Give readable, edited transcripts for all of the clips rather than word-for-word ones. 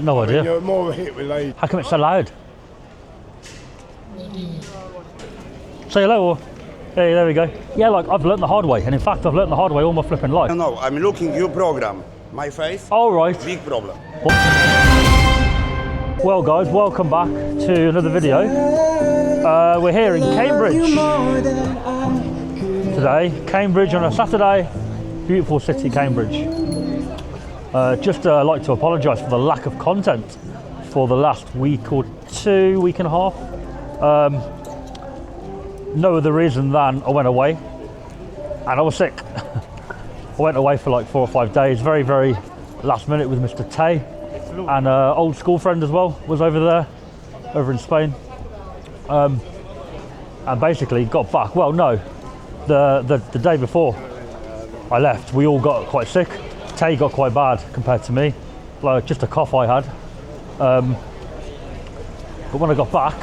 No idea. You're more of a hit with ladies. How come it's so loud? Say hello. Or... Hey, there we go. Yeah, like I've learnt the hard way, and in fact, I've learnt the hard way all my flipping life. No, I'm looking your program. My face. All right. Big problem. Well, guys, welcome back to another video. We're here in Cambridge today. Cambridge on a Saturday. Beautiful city, Cambridge. Just like to apologise for the lack of content for the last week or two, week and a half. No other reason than I went away and I was sick. I went away for like 4 or 5 days, very, very last minute with Mr. Tay, and an old school friend as well was over there, over in Spain. And basically got back, well no, the day before I left, we all got quite sick. Tay got quite bad compared to me, like just a cough I had. But when I got back,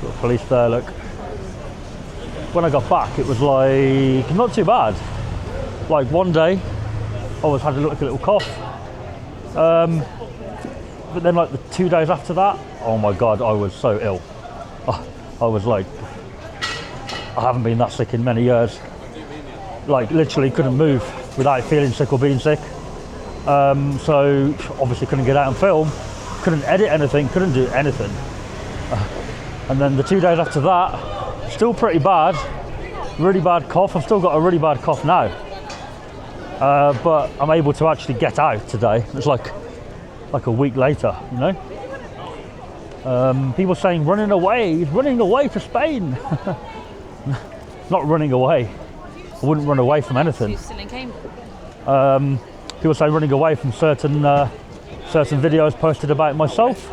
got police there, look. When I got back, it was like, not too bad. Like one day, I had a little cough. But then like the 2 days after that, oh my God, I was so ill. I was like, I haven't been that sick in many years. Like literally couldn't move without feeling sick or being sick. So obviously couldn't get out and film, couldn't edit anything, couldn't do anything. And then the 2 days after that, still pretty bad, really bad cough. I've still got a really bad cough now. But I'm able to actually get out today. It's like a week later, you know? People saying running away, he's running away to Spain. Not running away. I wouldn't run away from anything. Still in Cambridge. People say running away from certain videos posted about myself.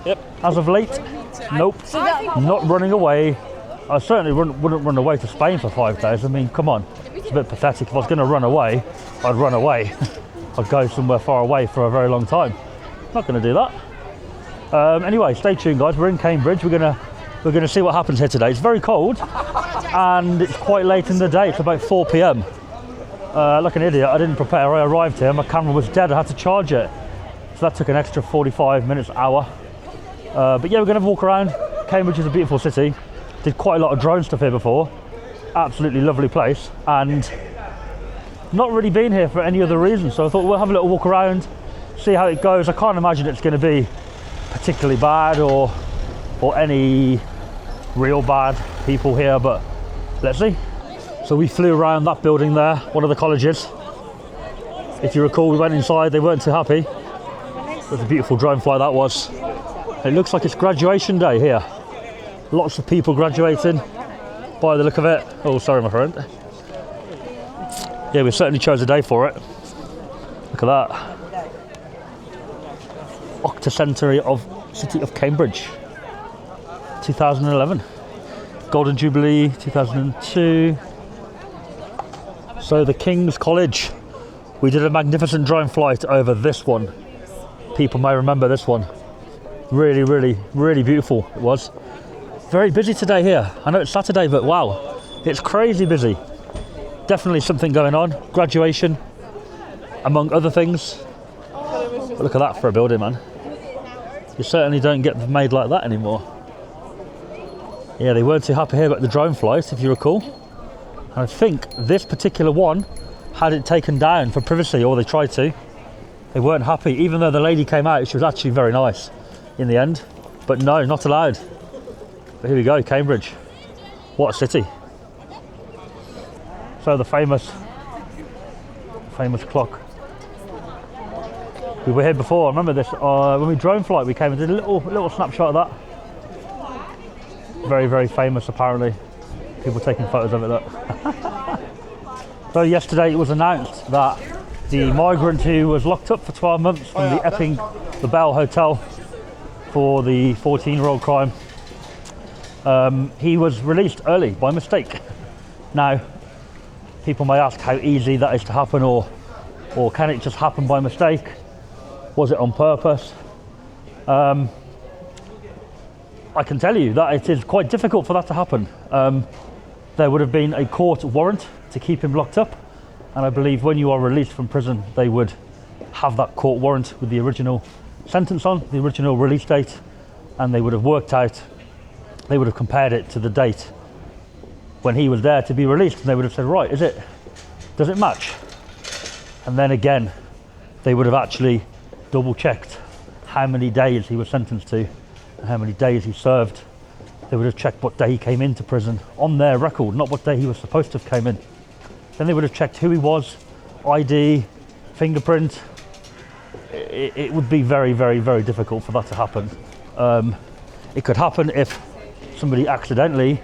Yep. As of late, nope. Not running away. I certainly wouldn't run away to Spain for 5 days. I mean, come on. It's a bit pathetic. If I was going to run away, I'd run away. I'd go somewhere far away for a very long time. Not going to do that. Anyway, stay tuned, guys. We're in Cambridge. We're gonna see what happens here today. It's very cold, and it's quite late in the day. It's about 4 p.m. Like an idiot, I didn't prepare. I arrived here. My camera was dead. I had to charge it, so that took an extra 45 minutes, hour. But yeah, we're gonna walk around. Cambridge is a beautiful city. Did quite a lot of drone stuff here before. Absolutely lovely place, and not really been here for any other reason. So I thought we'll have a little walk around, see how it goes. I can't imagine it's going to be particularly bad or any real bad people here, but let's see. So we flew around that building there, one of the colleges. If you recall, we went inside. They weren't too happy. It was a beautiful drone flight that was. It looks like it's graduation day here. Lots of people graduating by the look of it. Oh, sorry, my friend. Yeah, we certainly chose a day for it. Look at that. Octocentenary of City of Cambridge. 2011. Golden Jubilee, 2002. So the King's College. We did a magnificent drone flight over this one. People may remember this one. Really, really, really beautiful it was. Very busy today here. I know it's Saturday, but wow, it's crazy busy. Definitely something going on. Graduation, among other things. But look at that for a building, man. You certainly don't get them made like that anymore. Yeah, they weren't too happy here about the drone flight, if you recall. And I think this particular one had it taken down for privacy, or they tried to. They weren't happy, even though the lady came out. She was actually very nice in the end. But no, not allowed. But here we go, Cambridge. What a city. So the famous clock. We were here before, I remember this, when we drone flight we came and did a little snapshot of that. Very, very famous apparently. People taking photos of it, look. So yesterday it was announced that the migrant who was locked up for 12 months from the Epping, the Bell Hotel for the 14-year-old crime, he was released early by mistake. Now, people may ask how easy that is to happen, or can it just happen by mistake? Was it on purpose? I can tell you that it is quite difficult for that to happen. There would have been a court warrant to keep him locked up, and I believe when you are released from prison they would have that court warrant with the original sentence on, the original release date, and they would have worked out, they would have compared it to the date when he was there to be released, and they would have said, right, does it match? And then again, they would have actually double checked how many days he was sentenced to and how many days he served. They would have checked what day he came into prison on their record, not what day he was supposed to have came in. Then they would have checked who he was, ID, fingerprint. It would be very, very, very difficult for that to happen. It could happen if somebody accidentally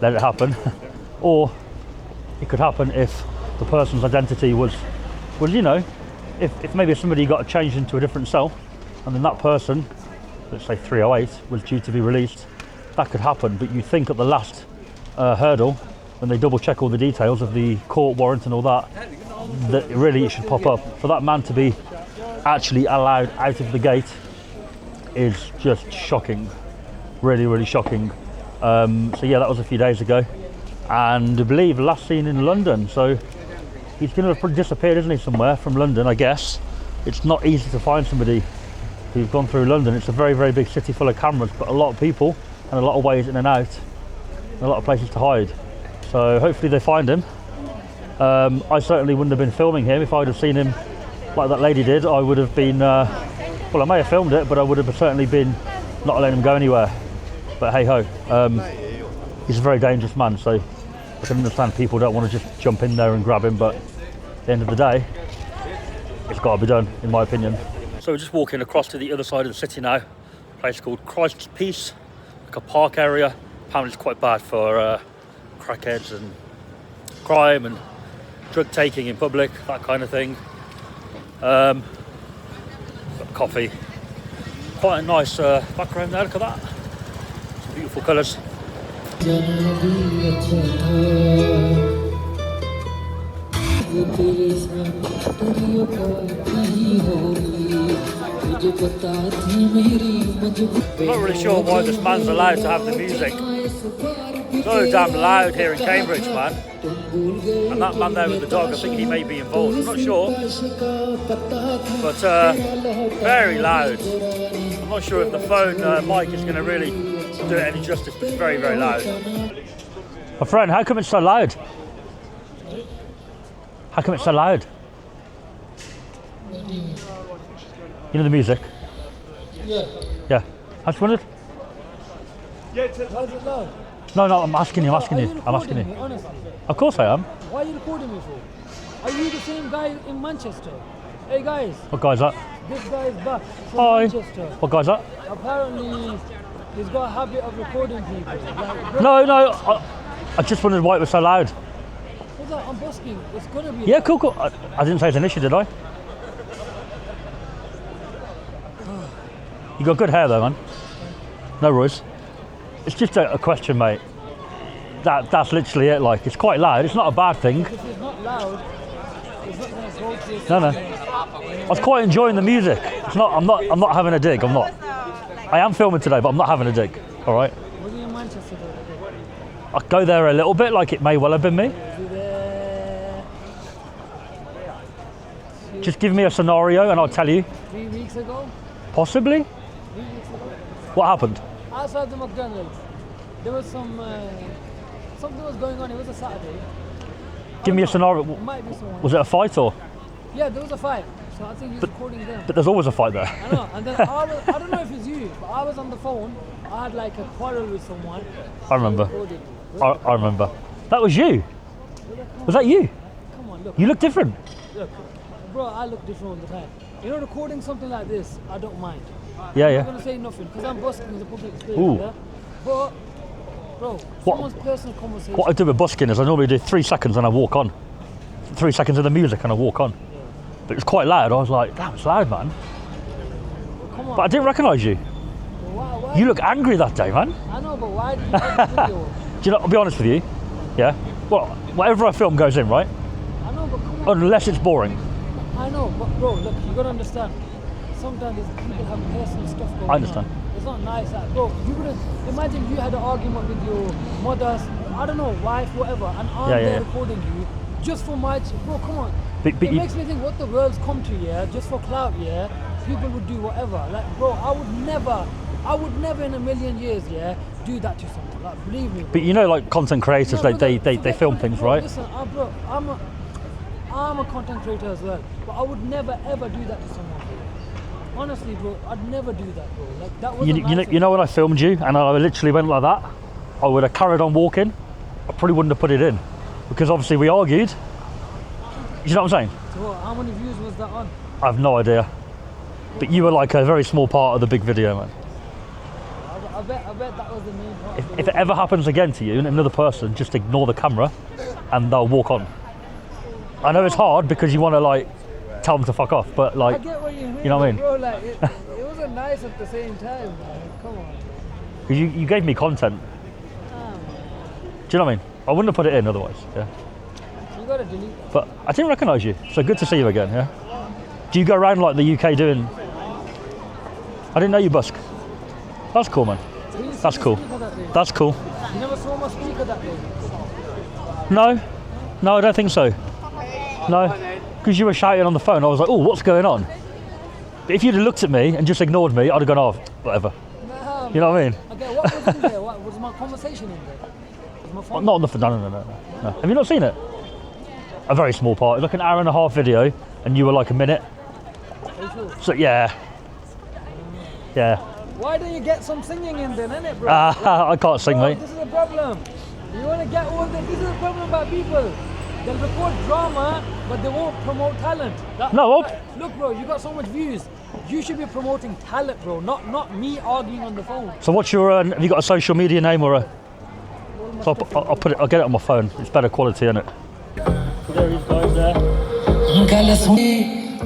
let it happen, or it could happen if the person's identity was you know, if maybe somebody got changed into a different cell, and then that person, let's say 308, was due to be released. That could happen, but you think at the last hurdle, when they double check all the details of the court warrant and all that, that really it should pop up. For that man to be actually allowed out of the gate is just shocking, really, really shocking. So yeah, that was a few days ago, and I believe last seen in London. So he's going to have disappeared, isn't he, somewhere from London, I guess. It's not easy to find somebody who's gone through London. It's a very, very big city full of cameras, but a lot of people and a lot of ways in and out, and a lot of places to hide. So hopefully they find him. I certainly wouldn't have been filming him if I'd have seen him like that lady did. I would have been, well, I may have filmed it, but I would have certainly been not letting him go anywhere. But hey ho, he's a very dangerous man, so I can understand people don't want to just jump in there and grab him, but at the end of the day, it's got to be done, in my opinion. So we're just walking across to the other side of the city now, a place called Christ's Peace, like a park area. Apparently it's quite bad for crackheads and crime and drug taking in public, that kind of thing. Got coffee. Quite a nice background there, look at that. Some beautiful colours. I'm not really sure why this man's allowed to have the music so damn loud here in Cambridge, man. And that man there with the dog, I think he may be involved, I'm not sure. But very loud. I'm not sure if the phone mic is going to really do it any justice, but it's very, very loud. My friend, how come it's so loud? How come it's so loud? You know the music? Yeah. Yeah. I just wondered. Why is it loud? No, I'm asking you. I'm asking you. Honestly. Of course I am. Why are you recording me for? Are you the same guy in Manchester? Hey guys, What guy's that? this guy is back from Hi. Manchester. What guy's that? Apparently, he's got a habit of recording people. Like, No. I just wondered why it was so loud. what's that? I'm busking. It's gonna be. Yeah, loud. cool. I didn't say it's an issue, did I? You got good hair though, man. No worries. It's just a question, mate. That's literally it. Like, it's quite loud. It's not a bad thing. If it's not loud, it's not gonna go to your No. I was quite enjoying the music. It's not. I'm not having a dig. I'm not. I am filming today, but I'm not having a dig. All right. Was he in Manchester though? I go there a little bit. Like, it may well have been me. Was he there Just give me a scenario, and I'll tell you. 3 weeks ago? Possibly. 3 weeks ago? What happened? Outside the McDonald's, there was something was going on. It was a Saturday. Give me a scenario. It might be someone. Was it a fight or? Yeah, there was a fight. So I think he's recording them. But there's always a fight there. I know. And then I don't know if it's you, but I was on the phone. I had like a quarrel with someone. I remember. Recorded. I remember. That was you. Was that you? Come on, look. You look different. Look. Bro, I look different all the time. You know, recording something like this, I don't mind. Yeah, I'm yeah. not going to say nothing because I'm busking in the public space. Ooh. Yeah? But, bro, someone's personal conversation. What I do with busking is I normally do 3 seconds and I walk on. 3 seconds of the music and I walk on. But it was quite loud. I was like, damn, it's loud, man. Come on. But I didn't recognise you. Why? You look angry that day, man. I know, but why did you take the video? Do you know, I'll be honest with you. Yeah? Well, whatever I film goes in, right? I know, but come on. Unless it's boring. I know, but bro, look, you gotta understand. Sometimes people have personal stuff going on. I understand. It's not nice. Like, bro, you wouldn't imagine you had an argument with your mother's, I don't know, wife, whatever, and I'm there recording you just for my. Bro, come on. But it makes me think what the world's come to, yeah, just for clout, yeah. people would do whatever. Like, bro, I would never in a million years, yeah, do that to someone. Like, believe me. Bro. But you know, like content creators, No, they forget film content, things, bro. right? Listen, bro, I'm a content creator as well, but I would never ever do that to someone, bro. Honestly, bro, I'd never do that, bro. Like that was You know when I filmed you and I literally went like that, I would have carried on walking. I probably wouldn't have put it in because obviously we argued. You know what I'm saying? So how many views was that on? I have no idea. But you were like a very small part of the big video, man. I bet that was the main part. If it ever happens again to you and another person, just ignore the camera and they'll walk on. I know it's hard because you want to like tell them to fuck off, but like, I get what you mean, you know what I mean? bro. Like it wasn't nice at the same time, man. Come on. Because you gave me content. Do you know what I mean? I wouldn't have put it in otherwise, yeah. You gotta delete that. But I didn't recognise you, so good to see you again, yeah? Do you go around like the UK doing... I didn't know you busk. That's cool, man. So you That's see cool. the speaker that day? That's cool. You never saw my speaker that day? No, I don't think so. No, because you were shouting on the phone, I was like, oh, what's going on? But if you'd have looked at me and just ignored me, I'd have gone, oh, whatever. Nah, You know what I mean? okay, what was in there? What was my conversation in there? Was my phone? Not on the phone, no. Have you not seen it? A very small part. It's like an hour and a half video, and you were like a minute. Are you sure? So yeah. Why don't you get some singing in there, innit, bro? I can't sing, Bro, mate. this is a problem. You want to get all the... This is a problem about people. They'll record drama, but they won't promote talent. No, Look, bro, you got so much views. You should be promoting talent, bro, not me arguing on the phone. So what's your? Have you got a social media name or a? So I'll put it. I'll get it on my phone. It's better quality, isn't it? There he goes there. गल सुने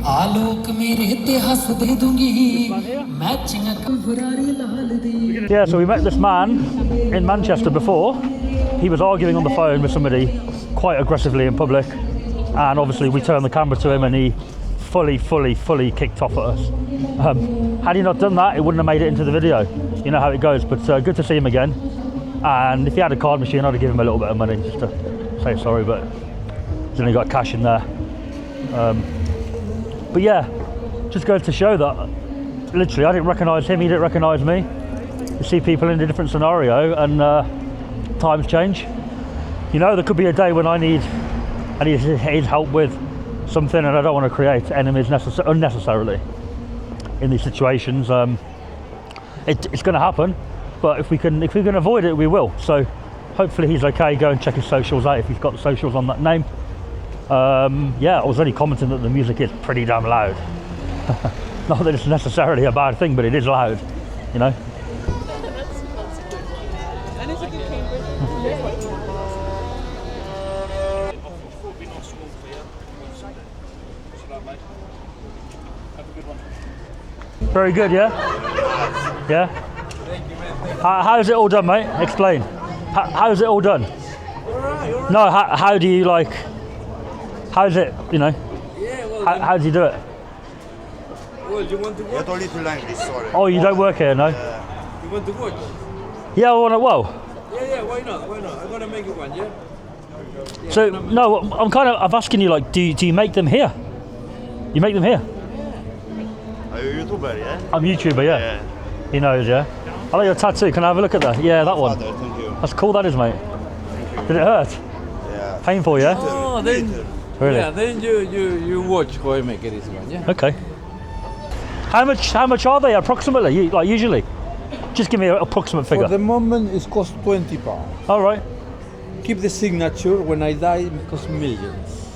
आलोक मेरे ते हंस दे दूंगी matching Ferrari Lal the Yeah, so we met this man in Manchester before. He was arguing on the phone with somebody quite aggressively in public, and obviously we turned the camera to him and he fully kicked off at us. Had he not done that, it wouldn't have made it into the video. You know how it goes, but good to see him again. And if he had a card machine, I'd have given him a little bit of money just to say sorry, but he's only got cash in there. But yeah, just goes to show that literally I didn't recognise him, he didn't recognise me. You see people in a different scenario and times change. You know, there could be a day when I need his help with something and I don't want to create enemies unnecessarily in these situations. It's going to happen, but if we can avoid it, we will. So hopefully he's okay. Go and check his socials out if he's got the socials on that name. Yeah, I was only commenting that the music is pretty damn loud. Not that it's necessarily a bad thing, but it is loud, you know. Very good, yeah? Yeah? How's it all done, mate? Explain. How's it all done? No, how do you like, how's it, you know? Yeah, well, How do you do it? well, you want to Io watch? ho little language, sorry. Oh, you don't work here, no? You want to watch? Yeah, well, Yeah, why not? Why not? I'm gonna make it one, yeah? so, no, I'm asking you, like, do you make them here? You make them here? Are you YouTuber, yeah? I'm a YouTuber, yeah. He knows, yeah? I like your tattoo, can I have a look at that? Yeah, that one. Father, thank you. That's cool, that is, mate. Did it hurt? Yeah. Painful, yeah? Oh, then, Really? yeah, then you watch how I make this one, yeah? Okay. How much are they approximately? Like usually? Just give me an approximate figure. For the moment, it costs £20. All right. Keep the signature. When I die, it costs millions.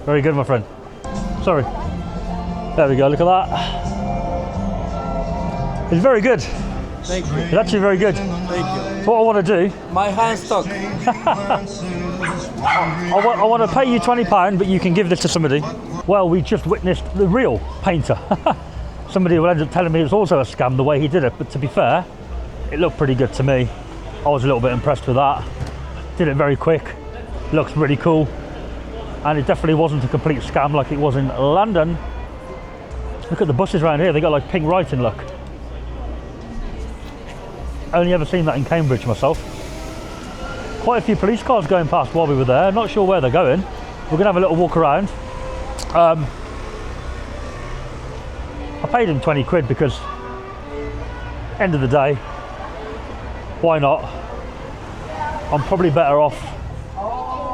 Very good, my friend. Sorry. There we go, look at that. It's very good. Thank you. It's actually very good. Thank you. So what I want to do, My hands stuck. I want to pay you £20, but you can give this to somebody. Well, we just witnessed the real painter. Somebody will end up telling me it's also a scam the way he did it, but to be fair, it looked pretty good to me. I was a little bit impressed with that. Did it very quick. Looks really cool. And it definitely wasn't a complete scam like it was in London. Look at the buses around here, they got like pink writing, look. Only ever seen that in Cambridge myself. Quite a few police cars going past while we were there. Not sure where they're going. We're gonna have a little walk around. I paid him 20 quid because end of the day, why not? I'm probably better off.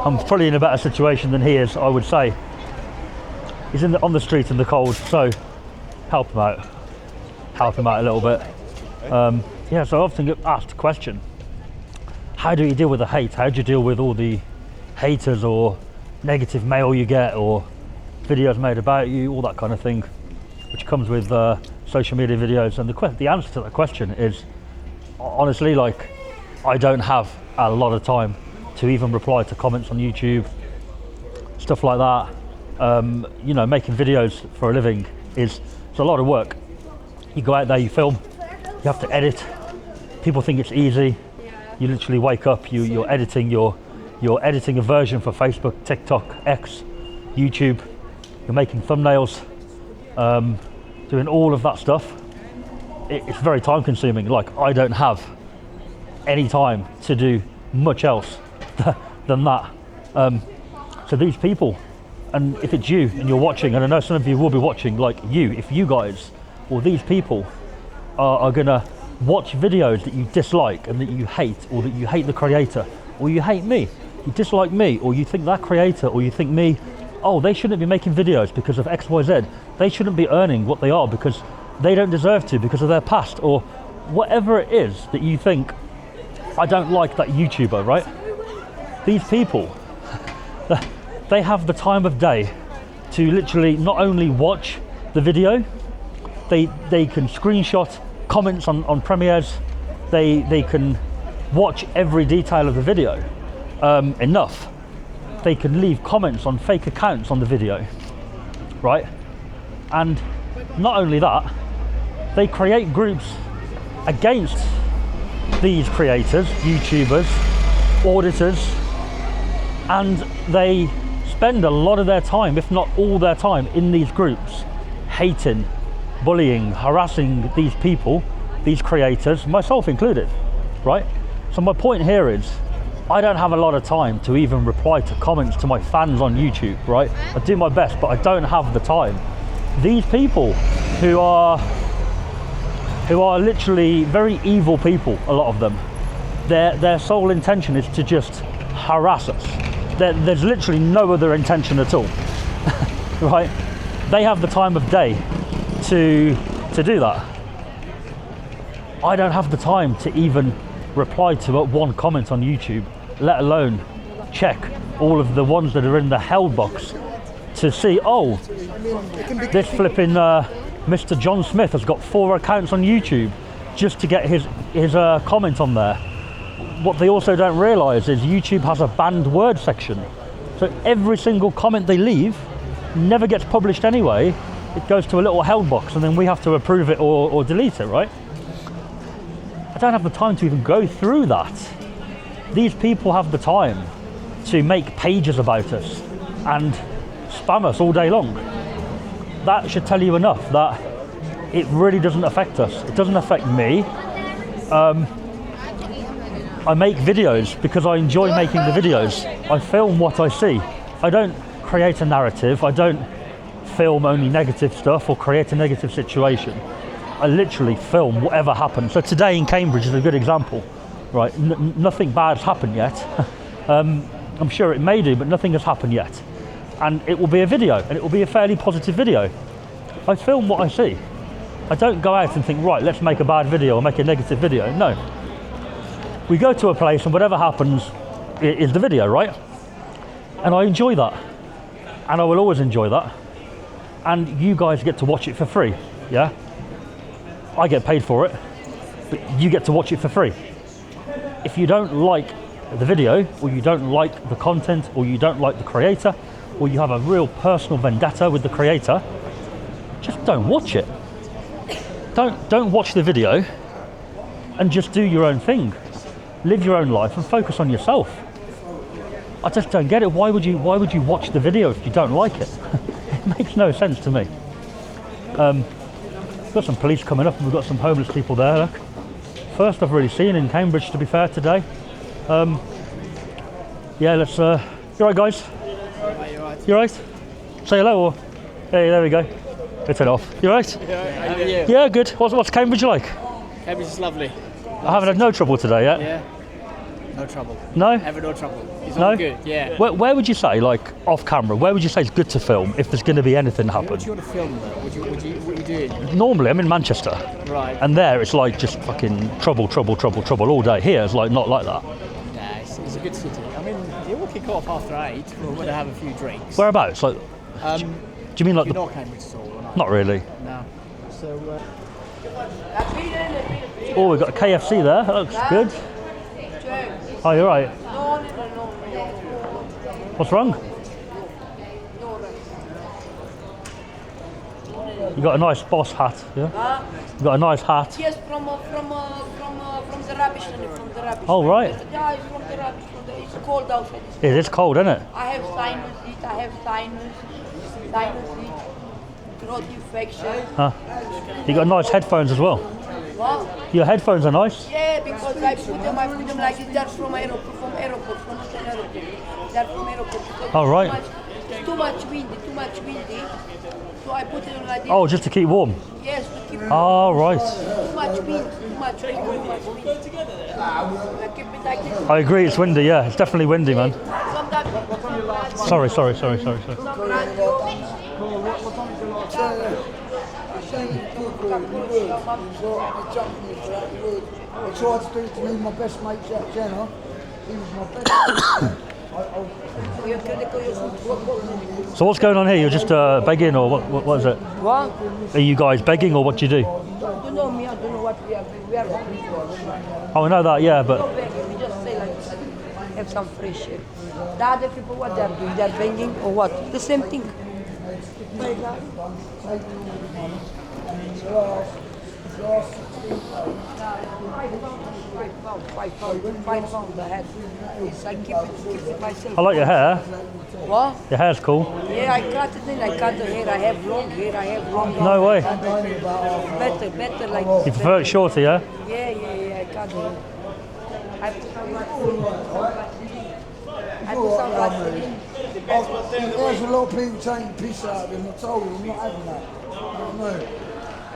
I'm probably in a better situation than he is, I would say. He's on the street in the cold, so help him out. Help him out a little bit. Yeah, so I often get asked a question. How do you deal with the hate? How do you deal with all the haters or negative mail you get or videos made about you, all that kind of thing, which comes with social media videos? And the answer to that question is, honestly, like, I don't have a lot of time to even reply to comments on YouTube, stuff like that. You know, making videos for a living it's a lot of work. You go out there, you film, you have to edit. People think it's easy. You literally wake up, you're editing a version for Facebook, TikTok, X, YouTube. You're making thumbnails, doing all of that stuff. It's very time consuming. Like, I don't have any time to do much else than that. So these people, and if it's you and you're watching, and I know some of you will be watching, like if you guys or these people are gonna watch videos that you dislike and that you hate, or that you hate the creator, or you hate me, you dislike me, or you think that creator, or you think me, oh, they shouldn't be making videos because of XYZ, they shouldn't be earning what they are because they don't deserve to because of their past, or whatever it is that you think, I don't like that YouTuber, right? These people, they have the time of day to literally not only watch the video, they can screenshot comments on premieres, they can watch every detail of the video enough. They can leave comments on fake accounts on the video, right? And not only that, they create groups against these creators, YouTubers, auditors, and they spend a lot of their time, if not all their time, in these groups, hating, bullying, harassing these people, these creators, myself included, right? So my point here is, I don't have a lot of time to even reply to comments to my fans on YouTube, right? I do my best, but I don't have the time. These people who are literally very evil people, a lot of them, their sole intention is to just harass us. There's literally no other intention at all, right? They have the time of day to do that. I don't have the time to even reply to one comment on YouTube, let alone check all of the ones that are in the held box to see, oh, this flipping Mr. John Smith has got 4 accounts on YouTube just to get his comment on there. What they also don't realise is YouTube has a banned word section. So every single comment they leave never gets published anyway. It goes to a little held box and then we have to approve it or delete it, right? I don't have the time to even go through that. These people have the time to make pages about us and spam us all day long. That should tell you enough that it really doesn't affect us. It doesn't affect me. I make videos because I enjoy making the videos. I film what I see. I don't create a narrative. I don't film only negative stuff or create a negative situation. I literally film whatever happens. So today in Cambridge is a good example, right? Nothing bad's happened yet. I'm sure it may do, but nothing has happened yet. And it will be a video, and it will be a fairly positive video. I film what I see. I don't go out and think, right, let's make a bad video or make a negative video. No. We go to a place and whatever happens is the video, right? And I enjoy that. and I will always enjoy that. And you guys get to watch it for free, yeah? I get paid for it, but you get to watch it for free. If you don't like the video, or you don't like the content, or you don't like the creator, or you have a real personal vendetta with the creator, just don't watch it. Don't watch the video and just do your own thing. Live your own life and focus on yourself. I just don't get it. Why would you watch the video if you don't like it? It makes no sense to me. We've got some police coming up and we've got some homeless people there, look. First I've really seen in Cambridge, to be fair, today. Yeah, let's... you alright, guys? You alright? Say hello, or... Hey, there we go. Let's head off. You alright? How are you? Yeah, good. What's Cambridge like? Cambridge is lovely. I haven't had no trouble today yet. Yeah. No trouble. No? Ever no trouble. It's No? all good, yeah. Where would you say, like, off camera, where would you say it's good to film if there's going to be anything happen? What do you want to film though? What are you doing? Normally, I'm in Manchester. Right. And there, it's like just fucking trouble all day. Here, it's like not like that. Yeah, it's a good city. I mean, it will kick off after 8. We're going to have a few drinks. Whereabouts? Like, do you mean like You're the... not Cambridge at all, or not? Not really. No. So, Oh, we've got a KFC there. That looks good. Oh, you're right. What's wrong? You got a nice boss hat, yeah? You got a nice hat. Yes, from the rubbish and from the rubbish. Oh, right. Yeah, it's from the rubbish. It's cold outside. It is cold, isn't it? I have sinus, throat infection. Huh. You got nice headphones as well. What? Your headphones are nice. Yeah, because I put them like this. They're from airport, from the airport. They're from airport. Oh, right. It's too much windy. So I put it like this. Oh, just to keep warm. Yes, to keep Oh, right. too much wind. I keep it like this. I agree, it's windy, yeah. It's definitely windy, man. Sometimes Sorry. I tried to do it to me, my best mate Jack Jenner. He was my best. So what's going on here? You're just begging, or what is it? What? Are you guys begging, or what do you do? You know me, I don't know what we are hungry for. Oh, I know that, yeah, but... Not begging, we just say like, have some fresh air. The other people, what they're doing, they're begging or what? The same thing. My God. 5 pounds I had. Yes, I keep it myself. I like your hair. What? Your hair's cool. Yeah, I cut it in. I cut the hair. I have long hair. No way. Better like You prefer it shorter, yeah? Yeah, I cut the hair. I put some Vaseline. There's a lot of people taking piss out of him. I told him I'm not having that. You know what I mean?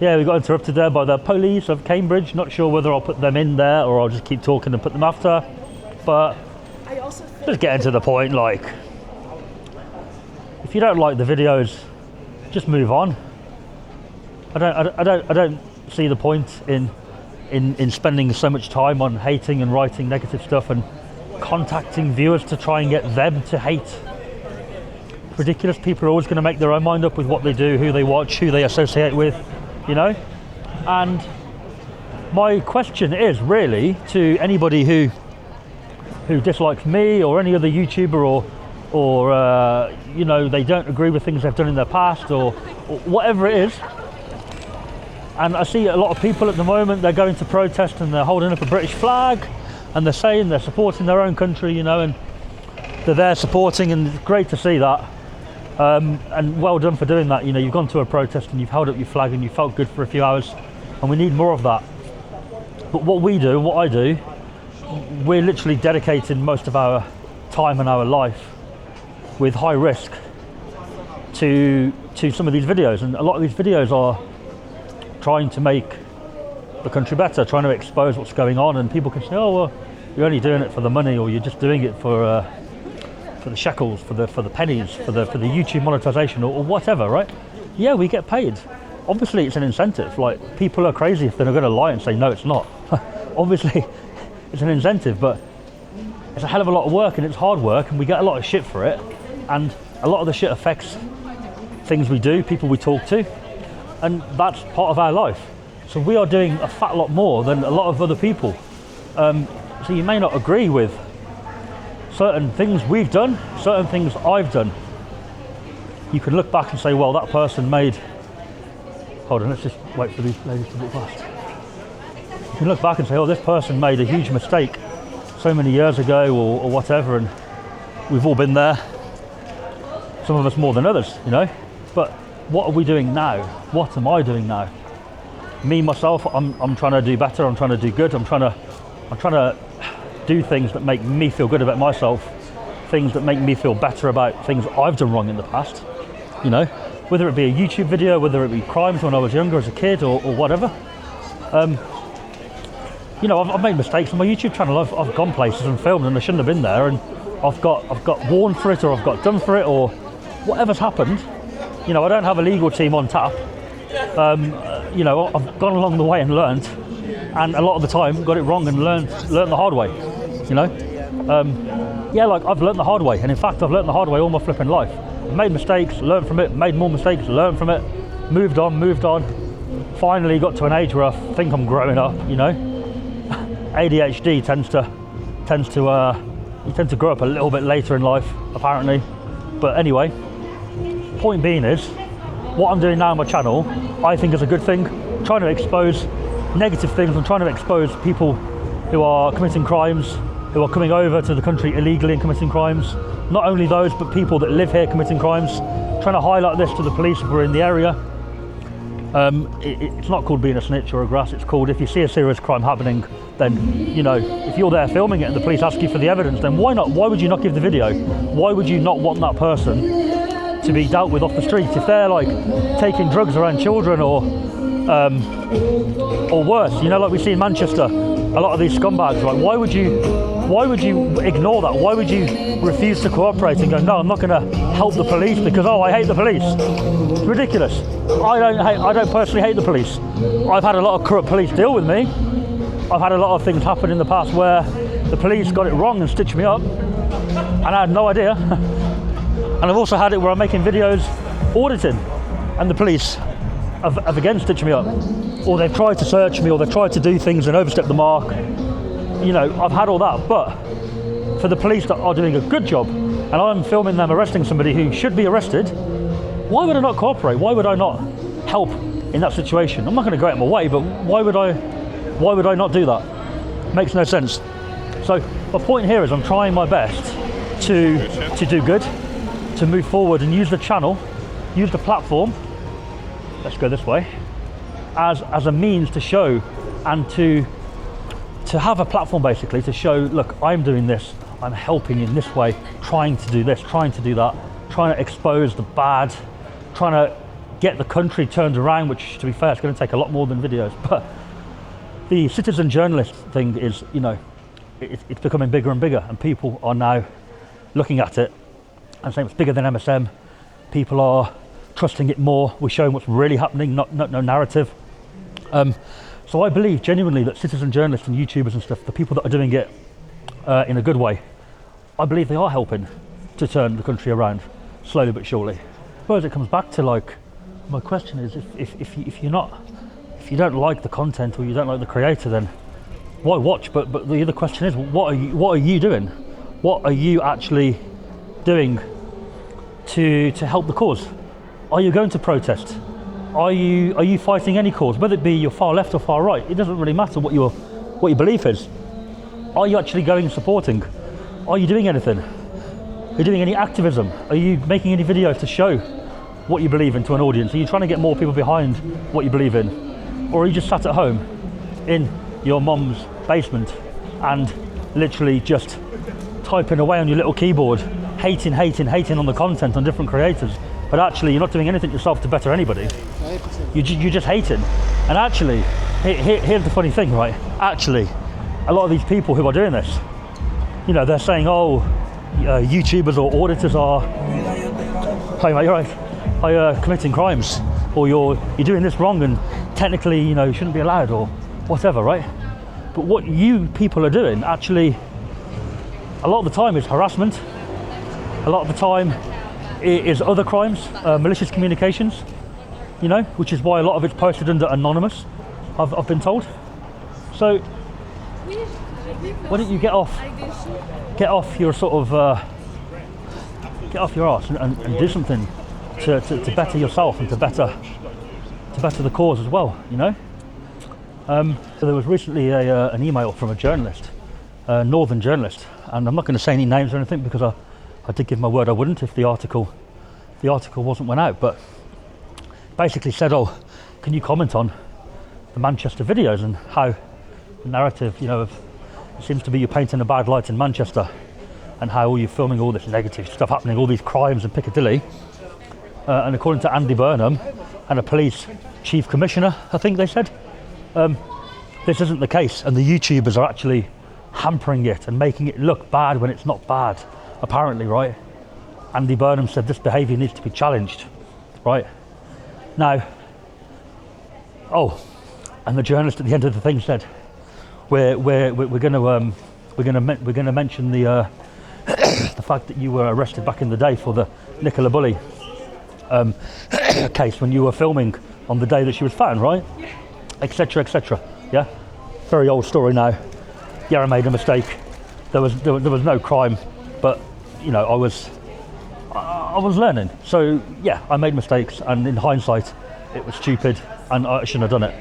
Yeah, we got interrupted there by the police of Cambridge. Not sure whether I'll put them in there or I'll just keep talking and put them after. But just getting to the point, like, if you don't like the videos, just move on. I don't see the point in spending so much time on hating and writing negative stuff and contacting viewers to try and get them to hate. Ridiculous. People are always going to make their own mind up with what they do, who they watch, who they associate with, you know. And my question is really to anybody who dislikes me or any other YouTuber or you know, they don't agree with things they've done in their past or whatever it is. And I see a lot of people at the moment, they're going to protest and they're holding up a British flag and they're saying they're supporting their own country, you know, and they're there supporting, and it's great to see that. And well done for doing that. You know, you've gone to a protest and you've held up your flag and you felt good for a few hours, and we need more of that. But what we do, what I do, we're literally dedicating most of our time and our life with high risk to some of these videos, and a lot of these videos are trying to make the country better, trying to expose what's going on, and people can say, oh well, you're only doing it for the money, or you're just doing it for the shekels, for the pennies, for the YouTube monetization, or whatever, right? Yeah, we get paid. Obviously, it's an incentive. Like, people are crazy if they're going to lie and say no, it's not. Obviously, it's an incentive, but it's a hell of a lot of work and it's hard work, and we get a lot of shit for it. And a lot of the shit affects things we do, people we talk to, and that's part of our life. So we are doing a fat lot more than a lot of other people. So you may not agree with certain things we've done, certain things I've done. You can look back and say, well, that person made, hold on, let's just wait for these ladies to walk past. You can look back and say, oh, this person made a huge mistake so many years ago or whatever, and we've all been there. Some of us more than others, you know. But what are we doing now? What am I doing now? Me, myself, I'm trying to do better, I'm trying to do good, I'm trying to do things that make me feel good about myself, things that make me feel better about things I've done wrong in the past, you know, whether it be a YouTube video, whether it be crimes when I was younger as a kid or whatever. You know, I've made mistakes on my YouTube channel. I've gone places and filmed and I shouldn't have been there, and I've got warned for it, or I've got done for it, or whatever's happened. You know, I don't have a legal team on tap. You know, I've gone along the way and learned, and a lot of the time got it wrong and learned the hard way. You know, yeah, like I've learned the hard way, and in fact I've learned the hard way all my flipping life. I've made mistakes, learned from it, made more mistakes, learned from it, moved on. Finally got to an age where I think I'm growing up. You know, ADHD tends to grow up a little bit later in life, apparently. But anyway, point being is, what I'm doing now on my channel, I think is a good thing. I'm trying to expose negative things. I'm trying to expose people who are committing crimes, who are coming over to the country illegally and committing crimes. Not only those, but people that live here committing crimes. Trying to highlight this to the police if we're in the area. It's not called being a snitch or a grass. It's called, if you see a serious crime happening, then, you know, if you're there filming it and the police ask you for the evidence, then why not? Why would you not give the video? Why would you not want that person to be dealt with off the street? If they're like taking drugs around children or worse, you know, like we see in Manchester, a lot of these scumbags, like why would you ignore that? Why would you refuse to cooperate and go, no, I'm not going to help the police because, oh, I hate the police? It's ridiculous. I don't personally hate the police. I've had a lot of corrupt police deal with me. I've had a lot of things happen in the past where the police got it wrong and stitched me up, and I had no idea. And I've also had it where I'm making videos auditing, and the police have again stitched me up, or they've tried to search me, or they've tried to do things and overstep the mark. You know, I've had all that, but for the police that are doing a good job, and I'm filming them arresting somebody who should be arrested, why would I not cooperate? Why would I not help in that situation? I'm not going to go out of my way, but why would I not do that? Makes no sense. So my point here is I'm trying my best to do good, to move forward and use the channel, use the platform, let's go this way, as a means to show and to have a platform basically to show, look, I'm doing this, I'm helping in this way, trying to do this, trying to do that, trying to expose the bad, trying to get the country turned around, which to be fair, it's going to take a lot more than videos. But the citizen journalist thing is, you know, it's becoming bigger and bigger, and people are now looking at it and saying it's bigger than MSM. People are trusting it more. We're showing what's really happening, not no narrative. So I believe genuinely that citizen journalists and YouTubers and stuff, the people that are doing it in a good way, I believe they are helping to turn the country around slowly but surely. I suppose it comes back to, like, my question is, if you don't like the content or you don't like the creator, then why watch? But the other question is, what are you doing? What are you actually doing to help the cause? Are you going to protest? Are you fighting any cause, whether it be you're far left or far right? It doesn't really matter what your belief is. Are you actually going and supporting? Are you doing anything? Are you doing any activism? Are you making any videos to show what you believe in to an audience? Are you trying to get more people behind what you believe in? Or are you just sat at home in your mom's basement and literally just typing away on your little keyboard, hating on the content on different creators, but actually you're not doing anything yourself to better anybody? You're just hating. And actually, here's the funny thing, right? Actually, a lot of these people who are doing this, you know, they're saying, oh, YouTubers or auditors are, hey mate, you're right, are committing crimes, or you're doing this wrong and technically, you know, you shouldn't be allowed, or whatever, right? But what you people are doing, actually, a lot of the time is harassment. A lot of the time is other crimes, malicious communications, you know, which is why a lot of it's posted under anonymous, I've been told. So why don't you get off your sort of get off your arse and do something to better yourself and to better the cause as well, you know. So there was recently an email from a journalist, a northern journalist, and I'm not going to say any names or anything because I did give my word I wouldn't if the article wasn't went out, but basically said, oh, can you comment on the Manchester videos and how the narrative, you know, it seems to be you're painting a bad light in Manchester and how you're filming all this negative stuff happening, all these crimes in Piccadilly, and according to Andy Burnham and a police chief commissioner, I think they said, this isn't the case, and the YouTubers are actually hampering it and making it look bad when it's not bad, apparently, right? Andy Burnham said this behaviour needs to be challenged, right? Now, and the journalist at the end of the thing said, we're going to mention the the fact that you were arrested back in the day for the Nicola Bulley case when you were filming on the day that she was found, right? Etc. etc. Yeah, very old story now. Yeah, I made a mistake. There was no crime, but you know I was learning. So yeah, I made mistakes, and in hindsight, it was stupid, and I shouldn't have done it.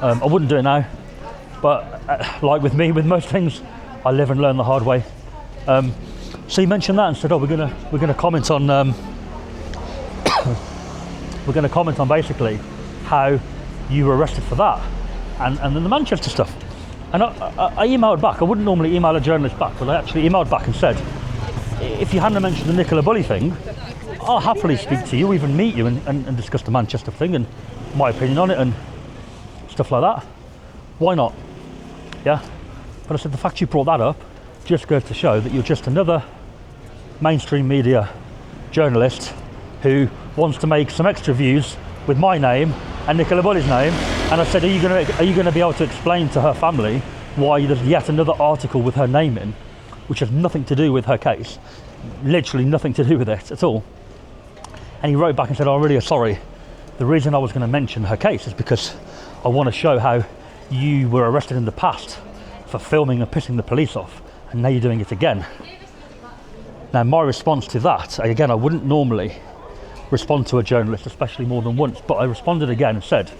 I wouldn't do it now, but like with me, with most things, I live and learn the hard way. So you mentioned that and said, oh, we're gonna comment on we're gonna comment on basically how you were arrested for that, and then the Manchester stuff. And I emailed back. I wouldn't normally email a journalist back, but I actually emailed back and said, if you hadn't mentioned the Nicola Bulley thing, I'll happily speak to you, even meet you and discuss the Manchester thing and my opinion on it and stuff like that. Why not? Yeah. But I said the fact you brought that up just goes to show that you're just another mainstream media journalist who wants to make some extra views with my name and Nicola Bulley's name. And I said, are you going to be able to explain to her family why there's yet another article with her name in, which has nothing to do with her case, literally nothing to do with it at all? And he wrote back and said, oh, I'm really sorry. The reason I was going to mention her case is because I want to show how you were arrested in the past for filming and pissing the police off, and now you're doing it again. Now, my response to that, again, I wouldn't normally respond to a journalist, especially more than once, but I responded again and said,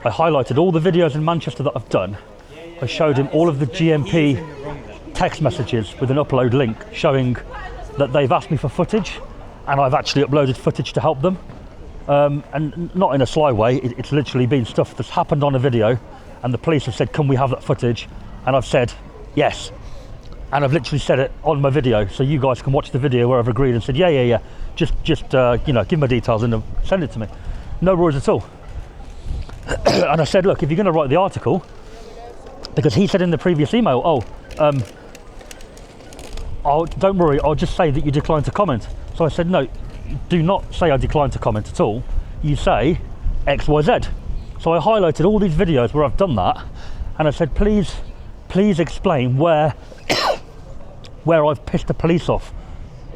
I highlighted all the videos in Manchester that I've done. I showed him all of the GMP text messages with an upload link showing that they've asked me for footage, and I've actually uploaded footage to help them. And not in a sly way, it's literally been stuff that's happened on a video, and the police have said, can we have that footage? And I've said, yes. And I've literally said it on my video, so you guys can watch the video where I've agreed and said, yeah. Just you know, give me details and send it to me. No rules at all. And I said, look, if you're going to write the article, because he said in the previous email, don't worry, I'll just say that you declined to comment. So I said, no, do not say I declined to comment at all. You say XYZ. So I highlighted all these videos where I've done that, and I said, please explain where I've pissed the police off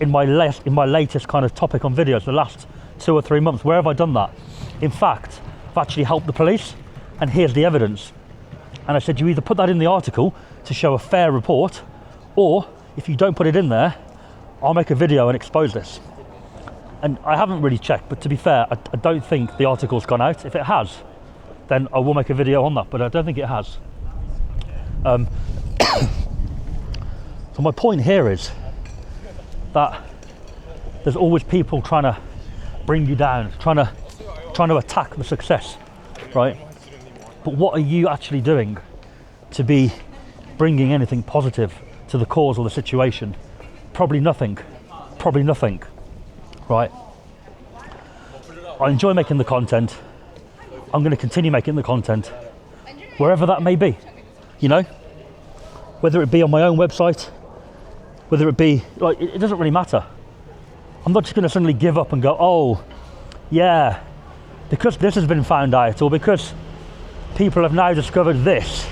in my latest kind of topic on videos, the last 2 or 3 months. Where have I done that? In fact, I've actually helped the police, and here's the evidence. And I said, you either put that in the article to show a fair report, or if you don't put it in there, I'll make a video and expose this. And I haven't really checked, but to be fair, I don't think the article's gone out. If it has, then I will make a video on that, but I don't think it has. So my point here is that there's always people trying to bring you down, trying to attack the success, right? But what are you actually doing to be bringing anything positive to the cause or the situation? Probably nothing, right? I enjoy making the content. I'm going to continue making the content, wherever that may be, you know? Whether it be on my own website, whether it be, like, it doesn't really matter. I'm not just going to suddenly give up and go, oh, yeah, because this has been found out, or because people have now discovered this,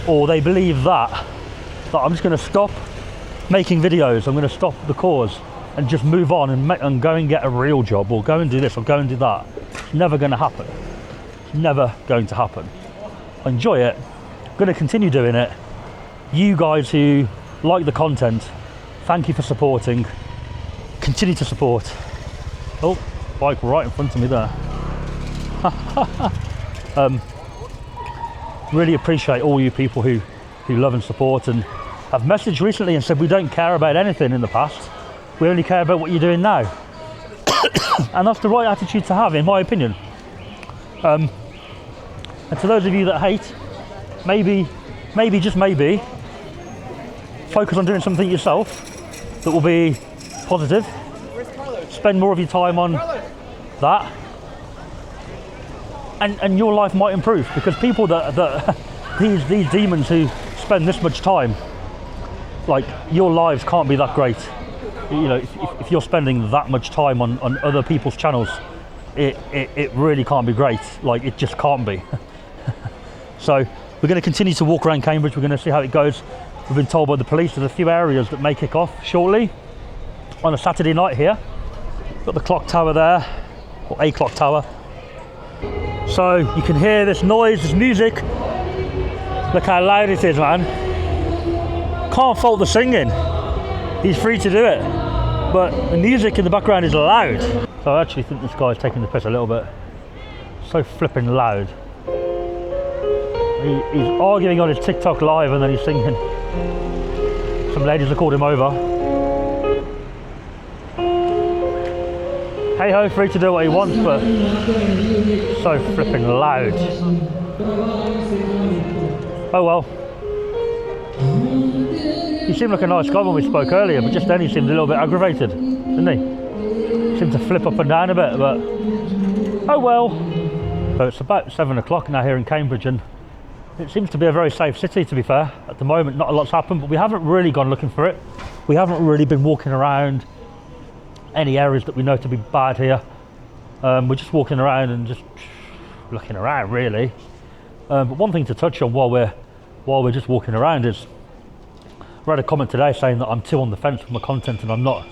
or they believe that I'm just going to stop making videos. I'm going to stop the cause. and just move on and go and get a real job or go and do this or go and do that. It's never going to happen. It's never going to happen. I enjoy it. I'm going to continue doing it. You guys who like the content, thank you for supporting. Continue to support. Oh, bike right in front of me there. Really appreciate all you people who love and support and have messaged recently and said we don't care about anything in the past. We only care about what you're doing now. And that's the right attitude to have, in my opinion. And to those of you that hate, maybe, just maybe, focus on doing something yourself that will be positive. Spend more of your time on that. And your life might improve, because people that these demons who spend this much time, like, your lives can't be that great. You know, if you're spending that much time on other people's channels, it really can't be great. Like, it just can't be. So we're going to continue to walk around Cambridge. We're going to see how it goes. We've been told by the police there's a few areas that may kick off shortly on a Saturday night here. Got the clock tower there, or a clock tower. So you can hear this noise, this music. Look how loud it is, man. Can't fault the singing. He's free to do it. But the music in the background is loud. So I actually think this guy's taking the piss a little bit. So flipping loud. He's arguing on his TikTok live and then he's singing. Some ladies have called him over. Hey ho, free to do what he wants, but so flipping loud. Oh well. He seemed like a nice guy when we spoke earlier, but just then he seemed a little bit aggravated, didn't he? Seemed to flip up and down a bit, but oh well. So it's about 7 o'clock now here in Cambridge, and it seems to be a very safe city, to be fair. At the moment, not a lot's happened, but we haven't really gone looking for it. We haven't really been walking around any areas that we know to be bad here. We're just walking around and just looking around, really. But one thing to touch on while we're just walking around is, I read a comment today saying that I'm too on the fence with my content and I'm not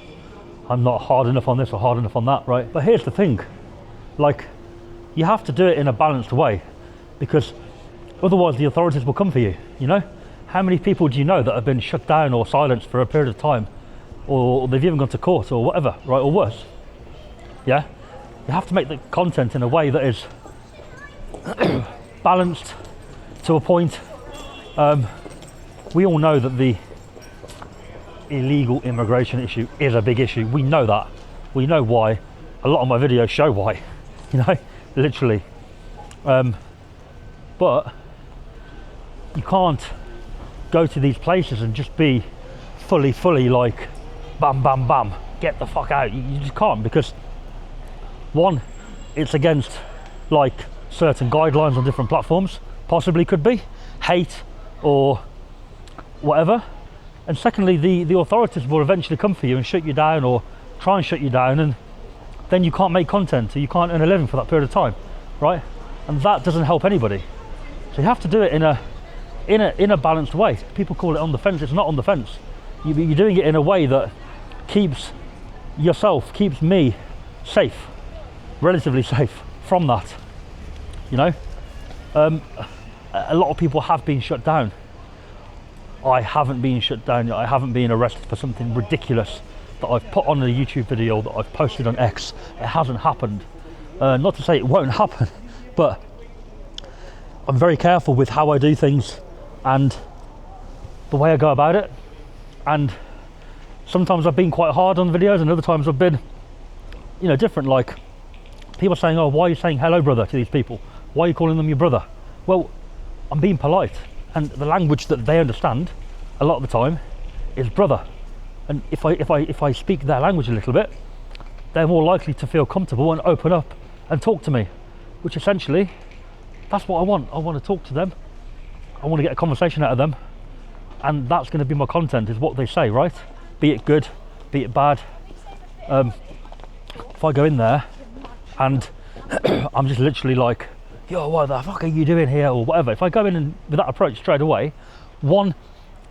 hard enough on this or hard enough on that, right? But here's the thing, like, you have to do it in a balanced way, because otherwise the authorities will come for you, you know? How many people do you know that have been shut down or silenced for a period of time, or they've even gone to court or whatever, right, or worse? Yeah? You have to make the content in a way that is balanced to a point. We all know that the illegal immigration issue is a big issue. We know that. We know why. A lot of my videos show why, you know, literally. But you can't go to these places and just be fully like, bam, bam, bam, get the fuck out. You just can't, because one, it's against like certain guidelines on different platforms, possibly could be, hate or whatever. And secondly, the authorities will eventually come for you and shut you down or try and shut you down, and then you can't make content or you can't earn a living for that period of time, right? And that doesn't help anybody. So you have to do it in a balanced way. People call it on the fence. It's not on the fence. You're doing it in a way that keeps yourself, keeps me safe, relatively safe from that, you know? A lot of people have been shut down. I haven't been shut down yet. I haven't been arrested for something ridiculous that I've put on a YouTube video that I've posted on X. It hasn't happened. Not to say it won't happen, but I'm very careful with how I do things and the way I go about it. And sometimes I've been quite hard on videos, and other times I've been, you know, different. Like people saying, oh, why are you saying hello brother to these people? Why are you calling them your brother? Well, I'm being polite, and the language that they understand a lot of the time is brother. And if I speak their language a little bit, they're more likely to feel comfortable and open up and talk to me, which essentially, that's what I want. I want to talk to them. I want to get a conversation out of them, and that's going to be my content, is what they say, right? Be it good, be it bad. If I go in there and I'm just literally like, yo, what the fuck are you doing here, or whatever, if I go in and with that approach straight away, one,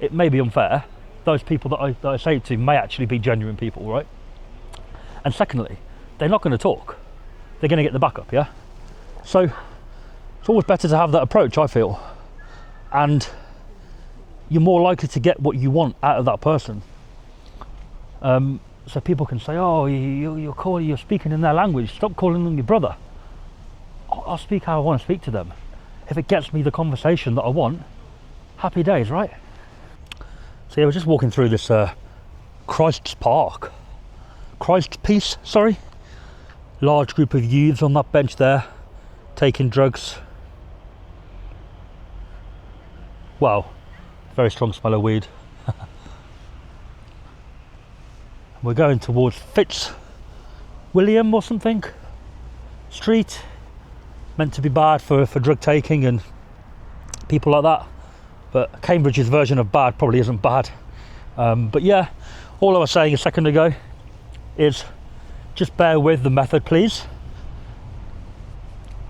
it may be unfair. Those people that I say it to may actually be genuine people, right? And secondly, they're not going to talk. They're going to get the backup, yeah? So it's always better to have that approach, I feel. And you're more likely to get what you want out of that person. So people can say, oh, you're speaking in their language. Stop calling them your brother. I'll speak how I want to speak to them. If it gets me the conversation that I want, happy days, right? So yeah, we're just walking through this Christ's Peace, sorry. Large group of youths on that bench there, taking drugs. Wow, very strong smell of weed. We're going towards Fitzwilliam or something Street, meant to be bad for drug taking and people like that, but Cambridge's version of bad probably isn't bad. But yeah, all I was saying a second ago is just bear with the method, please.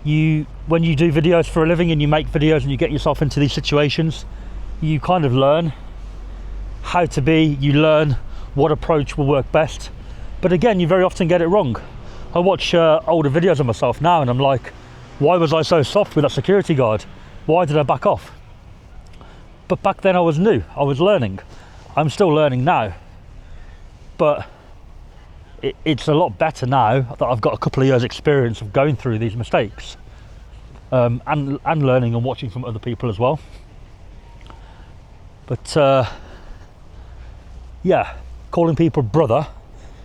When you do videos for a living and you make videos and you get yourself into these situations, you kind of learn how to be, you learn what approach will work best. But again, you very often get it wrong. I watch older videos of myself now and I'm like, why was I so soft with that security guard? Why did I back off? But back then I was new, I was learning. I'm still learning now. But it's a lot better now that I've got a couple of years experience of going through these mistakes. And learning and watching from other people as well. But yeah, calling people brother,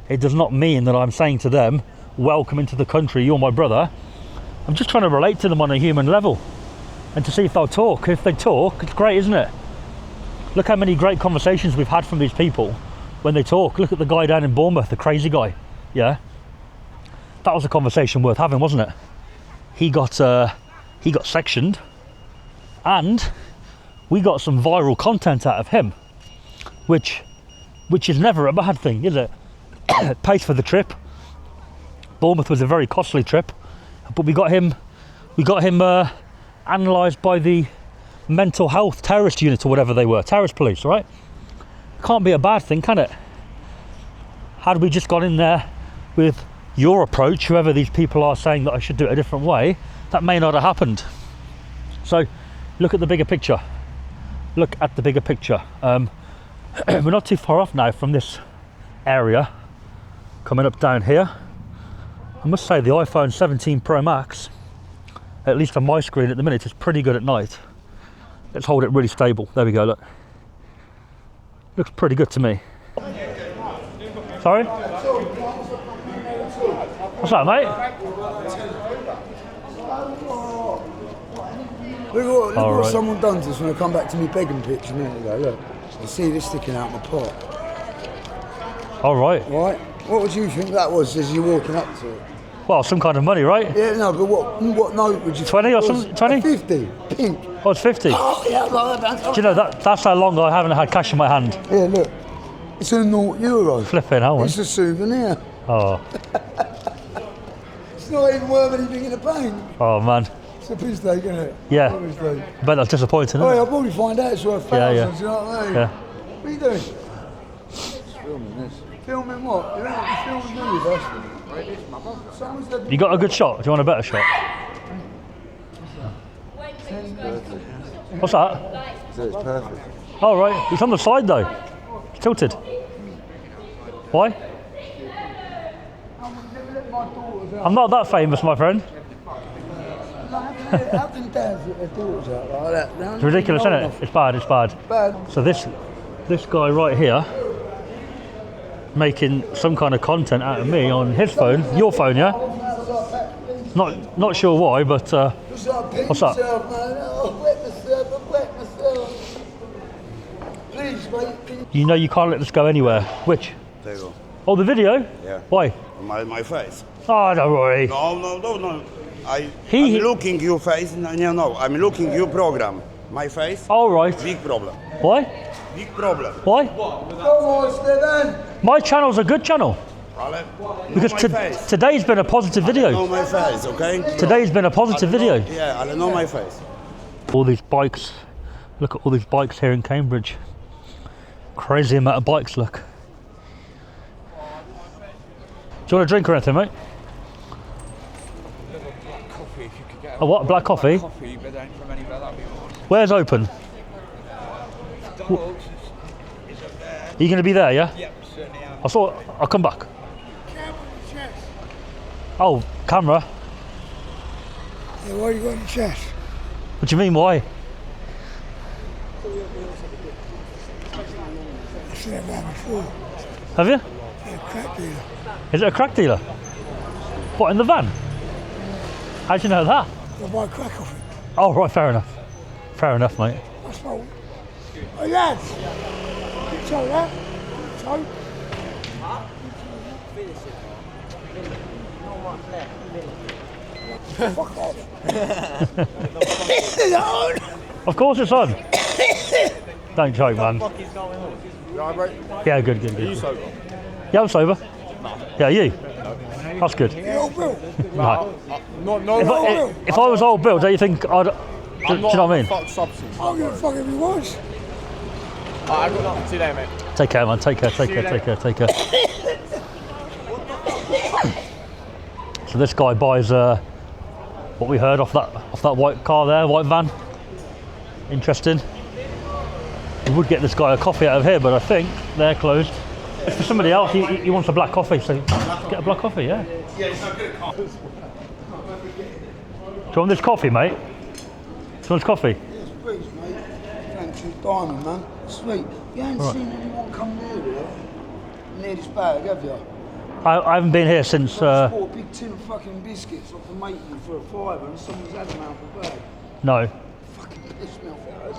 it does not mean that I'm saying to them, welcome into the country, you're my brother. I'm just trying to relate to them on a human level and to see if they'll talk. If they talk, it's great, isn't it? Look how many great conversations we've had from these people when they talk. Look at the guy down in Bournemouth, the crazy guy. Yeah, that was a conversation worth having, wasn't it? He got sectioned and we got some viral content out of him, which is never a bad thing, is it? Pays for the trip. Bournemouth was a very costly trip, but we got him analysed by the mental health terrorist unit or whatever they were, terrorist police, right? Can't be a bad thing, can it? Had we just gone in there with your approach, whoever these people are saying that I should do it a different way, that may not have happened. So look at the bigger picture. Look at the bigger picture. We're not too far off now from this area, coming up down here. I must say the iPhone 17 Pro Max, at least on my screen at the minute, is pretty good at night. Let's hold it really stable. There we go, look. Looks pretty good to me. Sorry? What's that, mate? Look what someone done to us when I come back to me begging pitch a minute ago. Look, you see this sticking out my pot. All right. Right? What would you think that was as you're walking up to it? Well, some kind of money, right? Yeah, no, but what note would you 20 or something? 20? 50, pink. Oh, it's 50. Oh, yeah, like that. Do you know, that's how long I haven't had cash in my hand. Yeah, look. It's a €0. Flipping hell, It's a souvenir. Oh. It's not even worth anything in the bank. Oh, man. It's a piss take, isn't it? Yeah. Obviously. I bet that's disappointing, Oh, isn't yeah, it? I'll probably find out it's worth thousands, you know what I mean? Yeah. What are you doing? Filming this. Filming what? You're filming me, bastard. Someone said... You got a good shot? Do you want a better shot? What's that? It's perfect. Oh, right. It's on the side, though. It's tilted. Why? I'm not that famous, my friend. How can dads get their daughters out like that? It's ridiculous, isn't it? It's bad, it's bad. Bad. So this guy right here, making some kind of content out of me on his phone, your phone, yeah? Not sure why, but what's that? Please, mate. You know you can't let this go anywhere. Which? There you go. Oh, the video? Yeah. Why? My face. Oh, don't worry. No. I'm He- looking your face. No. I'm looking your program. My face. All right. Big problem. Why? Big problem. Why? Come on, Stephen. My channel's a good channel Ale, because no my face. today's been a positive No video. my face, okay? Today's been a positive video. Yeah, ale no my face. All these bikes. Look at all these bikes here in Cambridge. Crazy amount of bikes, look. Do you want a drink or anything, mate? Coffee, if you could get A what? Black coffee? coffee, but don't from anywhere, that'd be awesome. Where's open? Donald's Are you going to be there, yeah? yep, certainly am. I'll come back. Oh, camera? Yeah, why you got in the chest? What do you mean, why? I've seen that man before. Have you? Yeah, crack dealer. Is it a crack dealer? What, in the van? How'd you know that? I'll buy crack off it. Oh, right, fair enough. Fair enough, mate. That's all. Hey lads! So that? So? Fuck off. Of course it's on. Don't joke, man. Yeah, good. Yeah, I'm sober. Yeah, you? That's good. You old Bill? No. No, If I was old Bill, don't you think I'd... Do you know what I mean? I don't give a fuck if he was. I've got nothing. See you later, mate. Take care, man. Take care. So this guy buys what we heard off that white car there, white van. Interesting. We would get this guy a coffee out of here, but I think they're closed. For somebody else, he wants a black coffee, so get a black coffee, yeah. Do you want this coffee, mate? Do you want this coffee? Yes, please, mate. Thanks, you diamond, man. Sweet. You ain't seen anyone come near here, near this bag, have you? I haven't been here since... I bought a big tin of fucking biscuits off the matey for £5 and someone's had them out of a bag. No. Fucking pissed me off, that is.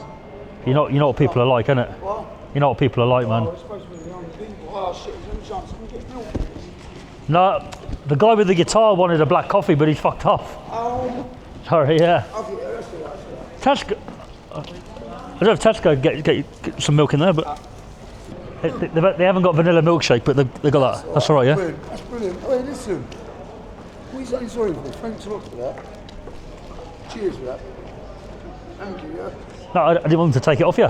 You know what people are like, innit? What? You know what people are like, man. Oh, it's supposed to be the young people. Oh shit, there's no chance I can get milk. No, the guy with the guitar wanted a black coffee, but he's fucked off. Oh, Sorry, yeah. okay, that's all right. Tesco. I don't know if Tesco get some milk in there, but they haven't got vanilla milkshake, but they got that. That's all right, yeah. Brilliant. That's brilliant. Hey, listen. What are you saying sorry for? Thanks a lot for that. Cheers for that. Thank you, yeah. No, I didn't want them to take it off you.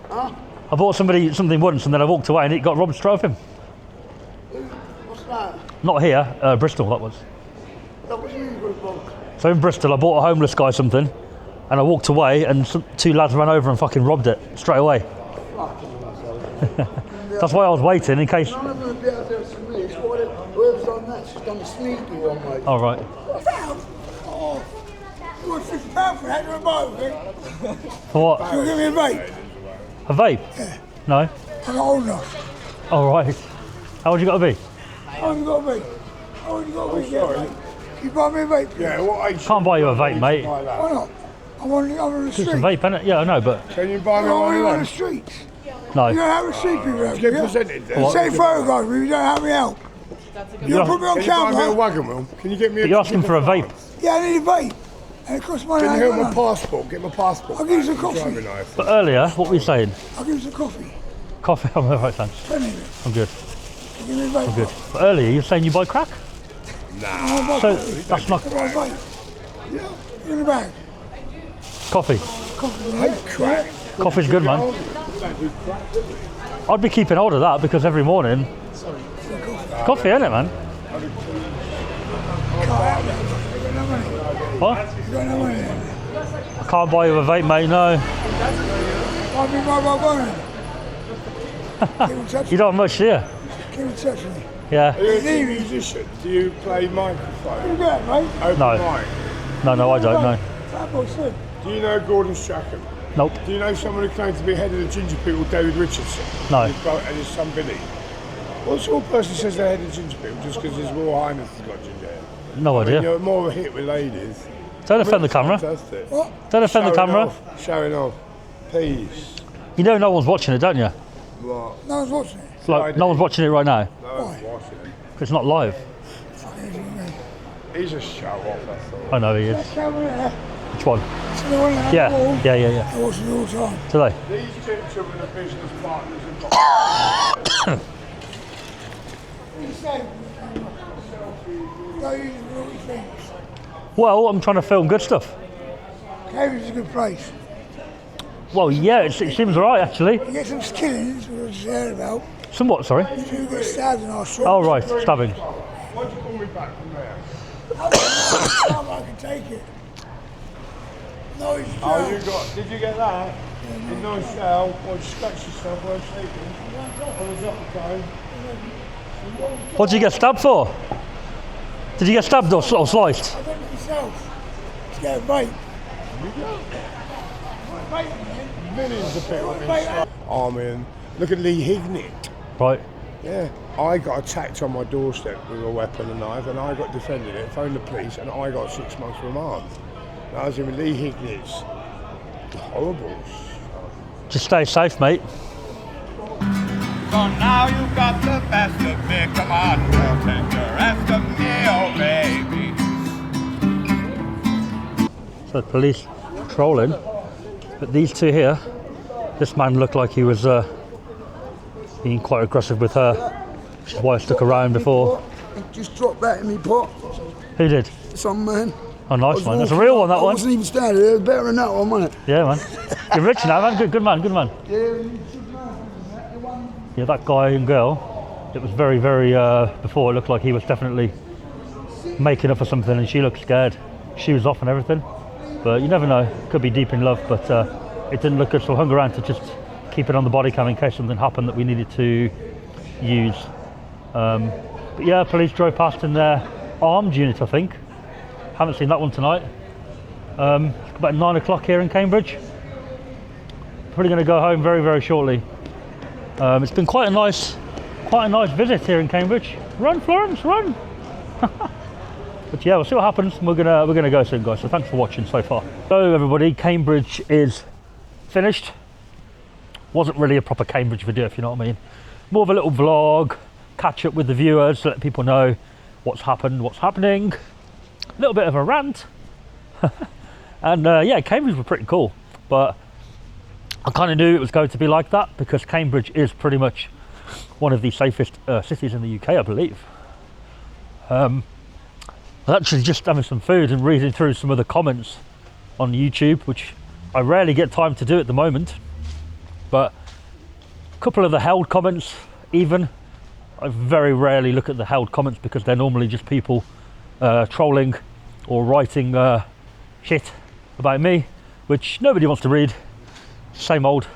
Huh? I bought somebody something once, and then I walked away, and it got robbed straight off him. What's that? Not here, Bristol. That was. That was really good, Bob. So in Bristol, I bought a homeless guy something, and I walked away, and two lads ran over and fucking robbed it straight away. That's why I was waiting in case. None of them would be out there to me. It's whoever's done that, she's done the sneaky one, mate. All right. Oh, you want £50 for that? You're a motor, For what? you give me a vape. A vape? Yeah. No. I'm not old enough. All right. How old you got to be? How old you got to be? How old you got to be? Can you buy me a vape? Yeah, what age? Can't buy you a vape, mate. Why not? I'm on the It's street. a vape, innit? Yeah, I know, but Can you buy me one on the streets? no. You don't have a street people out. Get presented there. Say photographs, but you don't have me out. You put me on camera. wagon wheel? Can you get me But you're asking for a vape. Yeah, I need a vape. And it costs money. Can you I help ain't my got none. passport? Get my passport. I'll give you some coffee. Driving license. But earlier, what were you saying? I'll give you some coffee. Coffee. I'm all right, thanks. Plenty of it. I'm good. Give me a vape. I'm good. But earlier, you were saying you buy crack? Nah. So that's not Buy a vape. Yeah, in the bag. coffee. Coffee. Hate crack. Coffee's good, man. I'd be keeping hold of that because every morning. Coffee, ain't it, man? What? You got no money. I can't buy you a vape, mate. No. I'll be my Keep in touch. You don't have much, do you? Keep in touch with me. Yeah. Are you a musician? Do you play microphone? You got it, mate. Open No. mic? No, I don't know. That boy said. Do you know Gordon Strachan? Nope. Do you know someone who claims to be head of the ginger people, David Richardson? No. And his son Billy? What sort of person says they're head of the ginger people just because his Royal Highness has got ginger hair? No idea. You're more of a hit with ladies. Don't offend the camera. Fantastic. What? Don't offend the camera. Showing off. Peace. You know no one's watching it, don't you? What? No one's watching it. It's like no one's watching it right now. No one's watching him. 'Cause it's not live. He's a show off, that's all. I know he is. That camera there. Which one? So the one that Yeah. wall, Yeah. I watch it all the time. Today. These two children are business partners in What you say? Don't use naughty things. Well, I'm trying to film good stuff. Cambridge is a good place. Well, yeah, it seems alright actually. You get some killings, which I just heard about. Somewhat, sorry. People get stabbed in our street. Oh, right, stabbing. Why'd you call me back from there? I can take it. No, it's Oh, did you get that? The nice shell, or scratch yourself while sleeping. I was up the phone. What did you get stabbed for? Did you get stabbed or sliced? I went myself to get raped. Millions of people have been struck. I mean, look at Lee Hignett. Right. Yeah. I got attacked on my doorstep with a weapon and knife, and I got defended it, phoned the police, and I got 6 months remand. And I was in with Lee Hignett's. Horrible. Just stay safe, mate. So now you got the best of me. Come on, girl, take the rest of me, oh baby. So the police patrolling, but these two here, this man looked like he was being quite aggressive with her, which is why I stuck around before. Just dropped that in me pot. Who did? Some man. Oh, nice one. That's a real one, that I one. wasn't even standing there. It was better than that one, wasn't it? Yeah, man. You're rich now, man. Good man, good man. Yeah, that guy and girl, it was very, very, before it looked like he was definitely making up for something, and she looked scared. She was off and everything. But you never know, could be deep in love, but it didn't look good, so I hung around to just keep it on the body cam in case something happened that we needed to use. But yeah, police drove past in their armed unit, I think. Haven't seen that one tonight. It's about 9 o'clock here in Cambridge. Probably going to go home very, very shortly. It's been quite a nice visit here in Cambridge. Run, Florence, run! But yeah, we'll see what happens. We're gonna go soon, guys. So thanks for watching so far. So everybody, Cambridge is finished. Wasn't really a proper Cambridge video, if you know what I mean. More of a little vlog, catch up with the viewers, to let people know what's happened, what's happening. A little bit of a rant. And yeah, Cambridge was pretty cool, but I kind of knew it was going to be like that because Cambridge is pretty much one of the safest cities in the UK, I believe. I was actually just having some food and reading through some of the comments on YouTube, which I rarely get time to do at the moment, but a couple of the held comments even, I very rarely look at the held comments because they're normally just people trolling or writing shit about me, which nobody wants to read. Same old.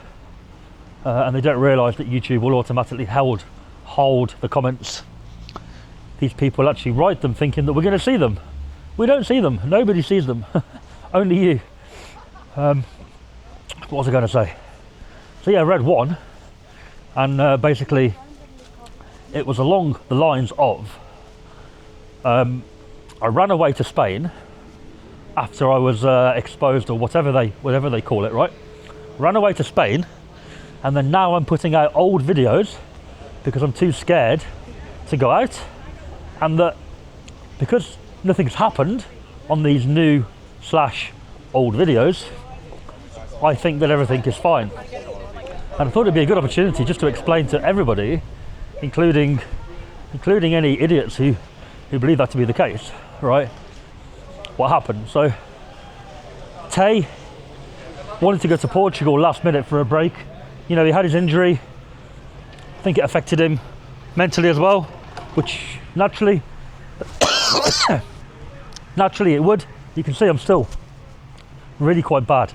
And they don't realise that YouTube will automatically hold the comments. These people actually write them thinking that we're going to see them. We don't see them. Nobody sees them. Only you. What was I going to say? So yeah, I read one, and basically it was along the lines of I ran away to Spain after I was exposed, or whatever they call it, right? Ran away to Spain, and then now I'm putting out old videos because I'm too scared to go out, and that because nothing's happened on these new / old videos, I think that everything is fine. And I thought it'd be a good opportunity just to explain to everybody, including any idiots who believe that to be the case, right, what happened. So Tay wanted to go to Portugal last minute for a break. You know, he had his injury. I think it affected him mentally as well, which naturally it would. You can see I'm still really quite bad.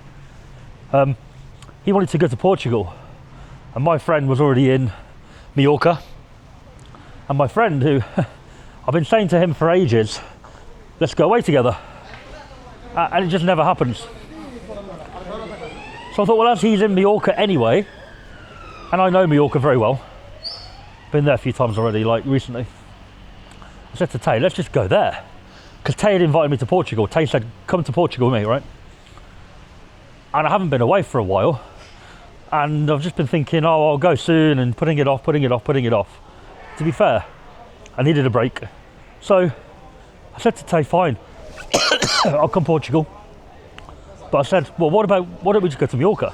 He wanted to go to Portugal, and my friend was already in Mallorca, and my friend, who I've been saying to him for ages, let's go away together, and it just never happens. So I thought, well, as he's in Mallorca anyway, and I know Mallorca very well, been there a few times already, like recently, I said to Tay, let's just go there, because Tay had invited me to Portugal. Tay said, come to Portugal with me, right? And I haven't been away for a while, and I've just been thinking, oh, I'll go soon, and putting it off. To be fair, I needed a break. So I said to Tay, fine, I'll come Portugal. But I said, well, why don't we just go to Mallorca?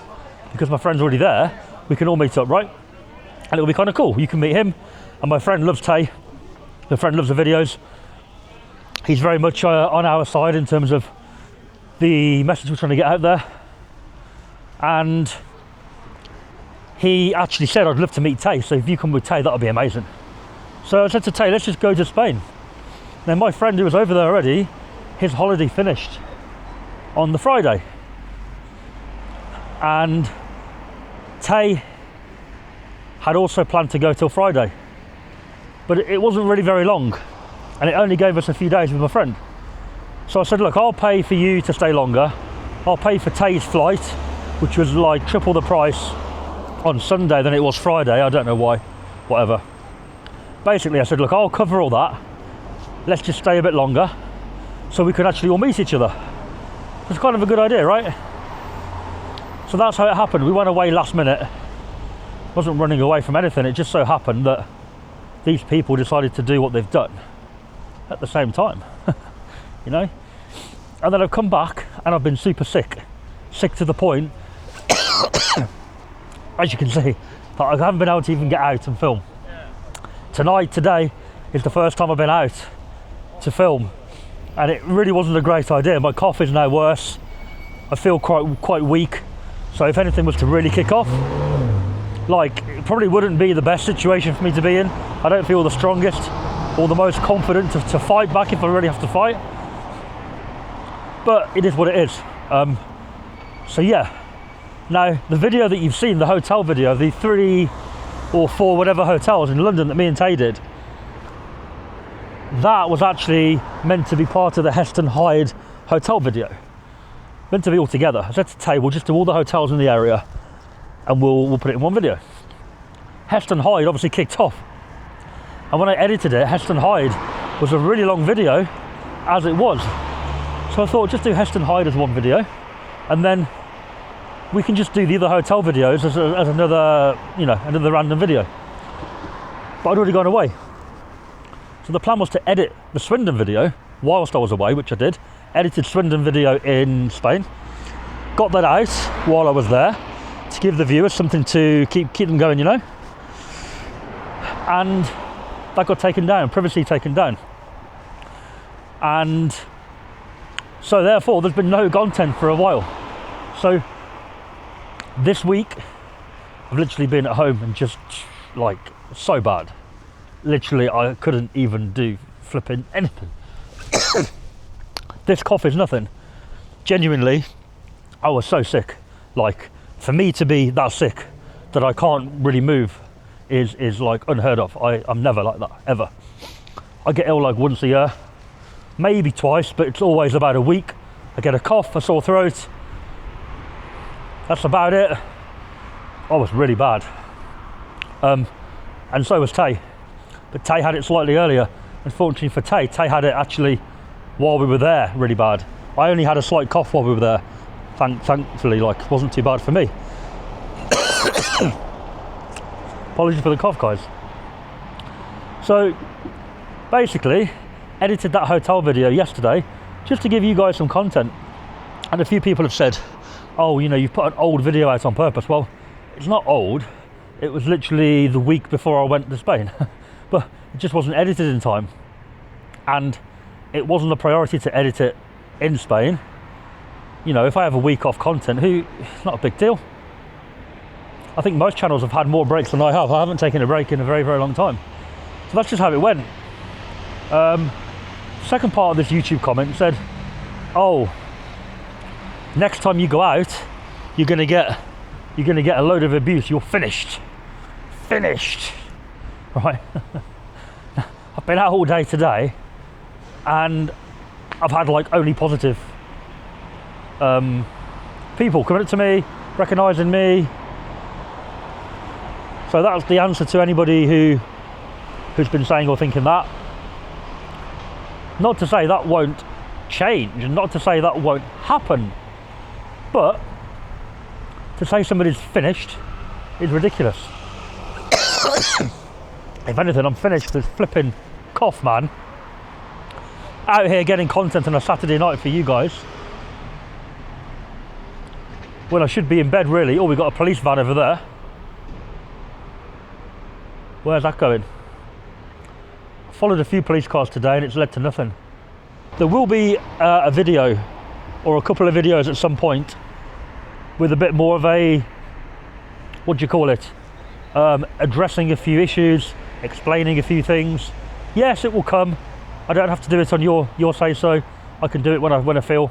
Because my friend's already there, we can all meet up, right? And it'll be kind of cool. You can meet him, and my friend loves Tay. My friend loves the videos. He's very much on our side in terms of the message we're trying to get out there. And he actually said, I'd love to meet Tay, so if you come with Tay, that'll be amazing. So I said to Tay, let's just go to Spain. Then my friend who was over there already, his holiday finished on the Friday. And Tay had also planned to go till Friday. But it wasn't really very long, and it only gave us a few days with my friend. So I said, look, I'll pay for you to stay longer. I'll pay for Tay's flight, which was like triple the price on Sunday than it was Friday. I don't know why, whatever. Basically, I said, look, I'll cover all that. Let's just stay a bit longer so we can actually all meet each other. It's kind of a good idea, right? So that's how it happened. We went away last minute. Wasn't running away from anything. It just so happened that these people decided to do what they've done at the same time, you know? And then I've come back and I've been super sick to the point, as you can see, that I haven't been able to even get out and film. Today is the first time I've been out to film, and it really wasn't a great idea. My cough is now worse. I feel quite weak. So if anything was to really kick off, like, it probably wouldn't be the best situation for me to be in. I don't feel the strongest or the most confident to fight back if I really have to fight. But it is what it is. So yeah. Now, the video that you've seen, the hotel video, the 3 or 4 whatever hotels in London that me and Tay did, that was actually meant to be part of the Heston Hyde hotel video. Meant to be all together. I said to Tay, we'll just do all the hotels in the area and we'll put it in one video. Heston Hyde obviously kicked off. And when I edited it, Heston Hyde was a really long video as it was. So I thought, just do Heston Hyde as one video, and then we can just do the other hotel videos as another, you know, another random video. But I'd already gone away. So the plan was to edit the Swindon video whilst I was away, which I did. Edited Swindon video in Spain. Got that out while I was there to give the viewers something to keep them going, you know. And that got taken down, privacy taken down. And so therefore there's been no content for a while. So this week I've literally been at home and just like so bad. Literally I couldn't even do flipping anything. This cough is nothing. Genuinely, I was so sick. Like, for me to be that sick that I can't really move is like unheard of. I'm never like that, ever. I get ill like once a year, maybe twice, but it's always about a week. I get a cough, a sore throat. That's about it. I was really bad. And so was Tay. But Tay had it slightly earlier. Unfortunately for Tay, Tay had it actually while we were there really bad. I only had a slight cough while we were there. Thankfully, like, it wasn't too bad for me. Apologies for the cough, guys. So basically edited that hotel video yesterday just to give you guys some content, and a few people have said, oh, you know, you've put an old video out on purpose. Well, it's not old, it was literally the week before I went to Spain. But it just wasn't edited in time, and it wasn't a priority to edit it in Spain. You know, if I have a week off content, it's not a big deal. I think most channels have had more breaks than I have. I haven't taken a break in a very, very long time. So that's just how it went. Second part of this YouTube comment said, oh, next time you go out, you're gonna get a load of abuse. You're finished. Right. I've been out all day today and I've had like only positive people coming up to me, recognising me. So that's the answer to anybody who's been saying or thinking that. Not to say that won't change, and not to say that won't happen, but to say somebody's finished is ridiculous. If anything, I'm finished with flipping cough, man. Out here getting content on a Saturday night for you guys, when I should be in bed really. Oh, we've got a police van over there. Where's that going? I followed a few police cars today and it's led to nothing. There will be a video or a couple of videos at some point with a bit more of a, what do you call it? Addressing a few issues, explaining a few things. Yes, it will come. I don't have to do it on your say so. I can do it when I feel.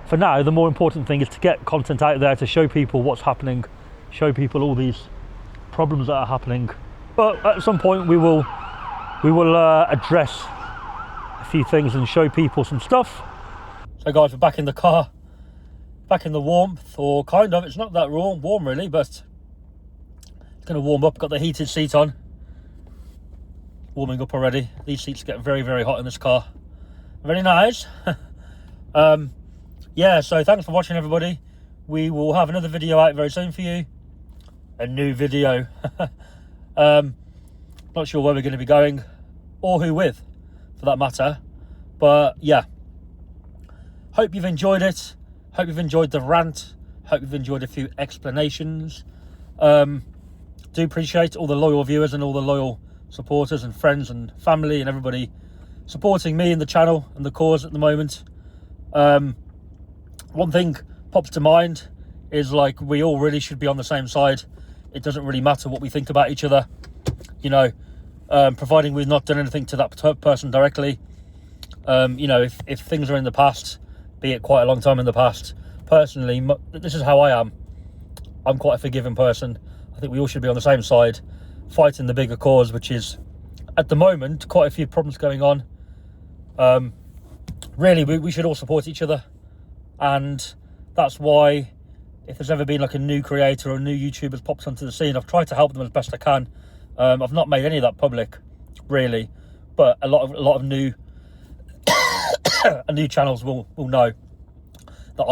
For now, the more important thing is to get content out there to show people what's happening, show people all these problems that are happening. But at some point we will address a few things and show people some stuff. So guys, we're back in the car, back in the warmth, or kind of. It's not that warm really, but it's going to warm up. Got the heated seat on, warming up already. These seats get very, very hot in this car. Very nice. Yeah, so thanks for watching, everybody. We will have another video out very soon for you. A new video. Not sure where we're going to be going, or who with, for that matter. But yeah, hope you've enjoyed it. Hope you've enjoyed the rant. Hope you've enjoyed a few explanations. Do appreciate all the loyal viewers and all the loyal supporters and friends and family and everybody supporting me and the channel and the cause at the moment. One thing pops to mind is, like, we all really should be on the same side. It doesn't really matter what we think about each other, you know, providing we've not done anything to that person directly. You know, if things are in the past, be it quite a long time in the past, personally, this is how I am. I'm quite a forgiving person. I think we all should be on the same side, fighting the bigger cause, which is, at the moment, quite a few problems going on. Really, we should all support each other. And that's why, if there's ever been like a new creator or a new YouTuber's popped onto the scene, I've tried to help them as best I can. I've not made any of that public, really, but a lot of new new channels will know that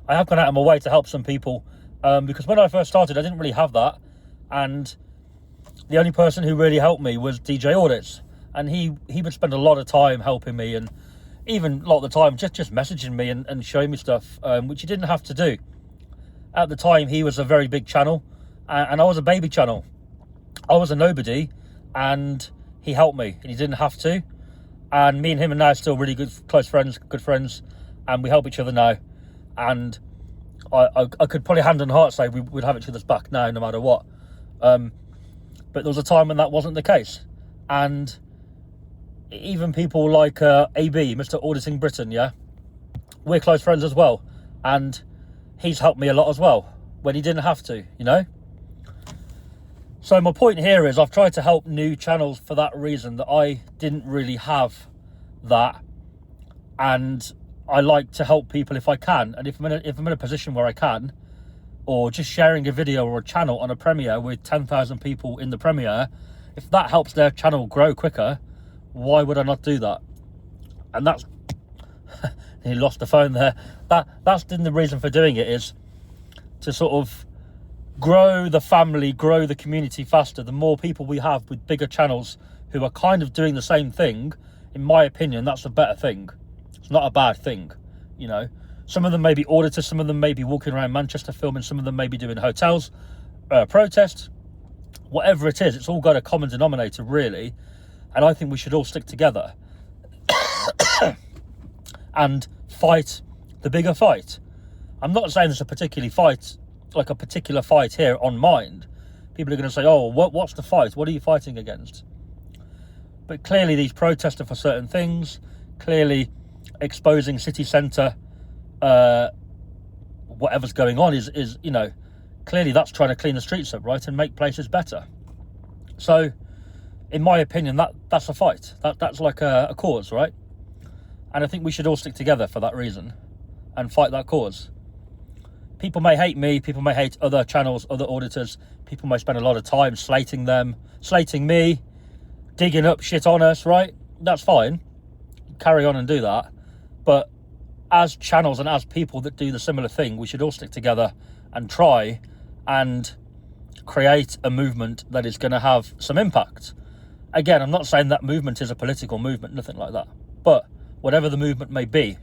I have gone out of my way to help some people, because when I first started, I didn't really have that, and the only person who really helped me was DJ Audits, and he would spend a lot of time helping me, and even a lot of the time just messaging me and showing me stuff, which he didn't have to do. At the time, he was a very big channel, and I was a baby channel. I was a nobody, and he helped me, and he didn't have to. And me and him are now still really good, close friends, good friends, and we help each other now. And I could probably hand on heart say we'd have each other's back now, no matter what. But there was a time when that wasn't the case, and even people like AB, Mr. Auditing Britain, yeah, we're close friends as well, and he's helped me a lot as well when he didn't have to, you know. So my point here is, I've tried to help new channels for that reason, that I didn't really have that, and I like to help people if I can. And if I'm in a position where I can, or just sharing a video or a channel on a premiere with 10,000 people in the premiere, if that helps their channel grow quicker, why would I not do that? And that's he lost the phone there. That's the reason for doing it, is to sort of grow the family, grow the community faster. The more people we have with bigger channels who are kind of doing the same thing, in my opinion, that's a better thing. It's not a bad thing, you know. Some of them may be auditors, some of them may be walking around Manchester filming, some of them may be doing hotels, protests, whatever it is. It's all got a common denominator, really. And I think we should all stick together and fight the bigger fight. I'm not saying there's a particular fight here on Mind. People are going to say, oh, what's the fight? What are you fighting against? But clearly these protests are for certain things. Clearly exposing city centre, whatever's going on is, you know, clearly that's trying to clean the streets up, right, and make places better. So, in my opinion, that's a fight. That's like a cause, right? And I think we should all stick together for that reason and fight that cause. People may hate me, people may hate other channels, other auditors, people may spend a lot of time slating me, digging up shit on us, right? That's fine. Carry on and do that. But as channels and as people that do the similar thing, we should all stick together and try and create a movement that is going to have some impact. Again, I'm not saying that movement is a political movement, nothing like that. But whatever the movement may be,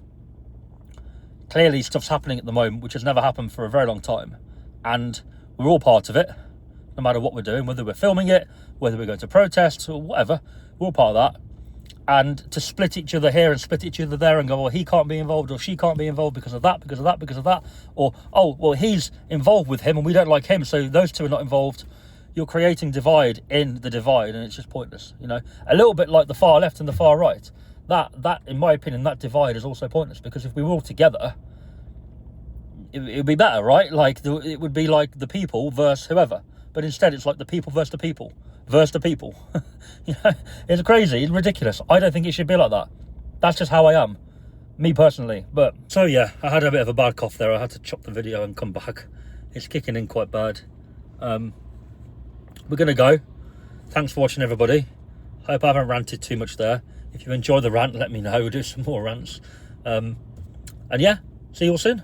clearly stuff's happening at the moment which has never happened for a very long time. And we're all part of it, no matter what we're doing, whether we're filming it, whether we're going to protest or whatever, we're all part of that. And to split each other here and split each other there and go, well, he can't be involved or she can't be involved because of that, because of that, because of that. Or, oh, well, he's involved with him and we don't like him, so those two are not involved. you're creating divide in the divide, and it's just pointless. You know, a little bit like the far left and the far right. That, in my opinion, that divide is also pointless, because if we were all together, it would be better, right? Like it would be like the people versus whoever, but instead it's like the people versus the people versus the people. You know, it's crazy, it's ridiculous. I don't think it should be like that. That's just how I am, me personally. But so yeah, I had a bit of a bad cough there. I had to chop the video and come back. It's kicking in quite bad. We're gonna go. Thanks for watching, everybody. Hope I haven't ranted too much there. If you enjoy the rant, let me know. We'll do some more rants. And yeah, see you all soon.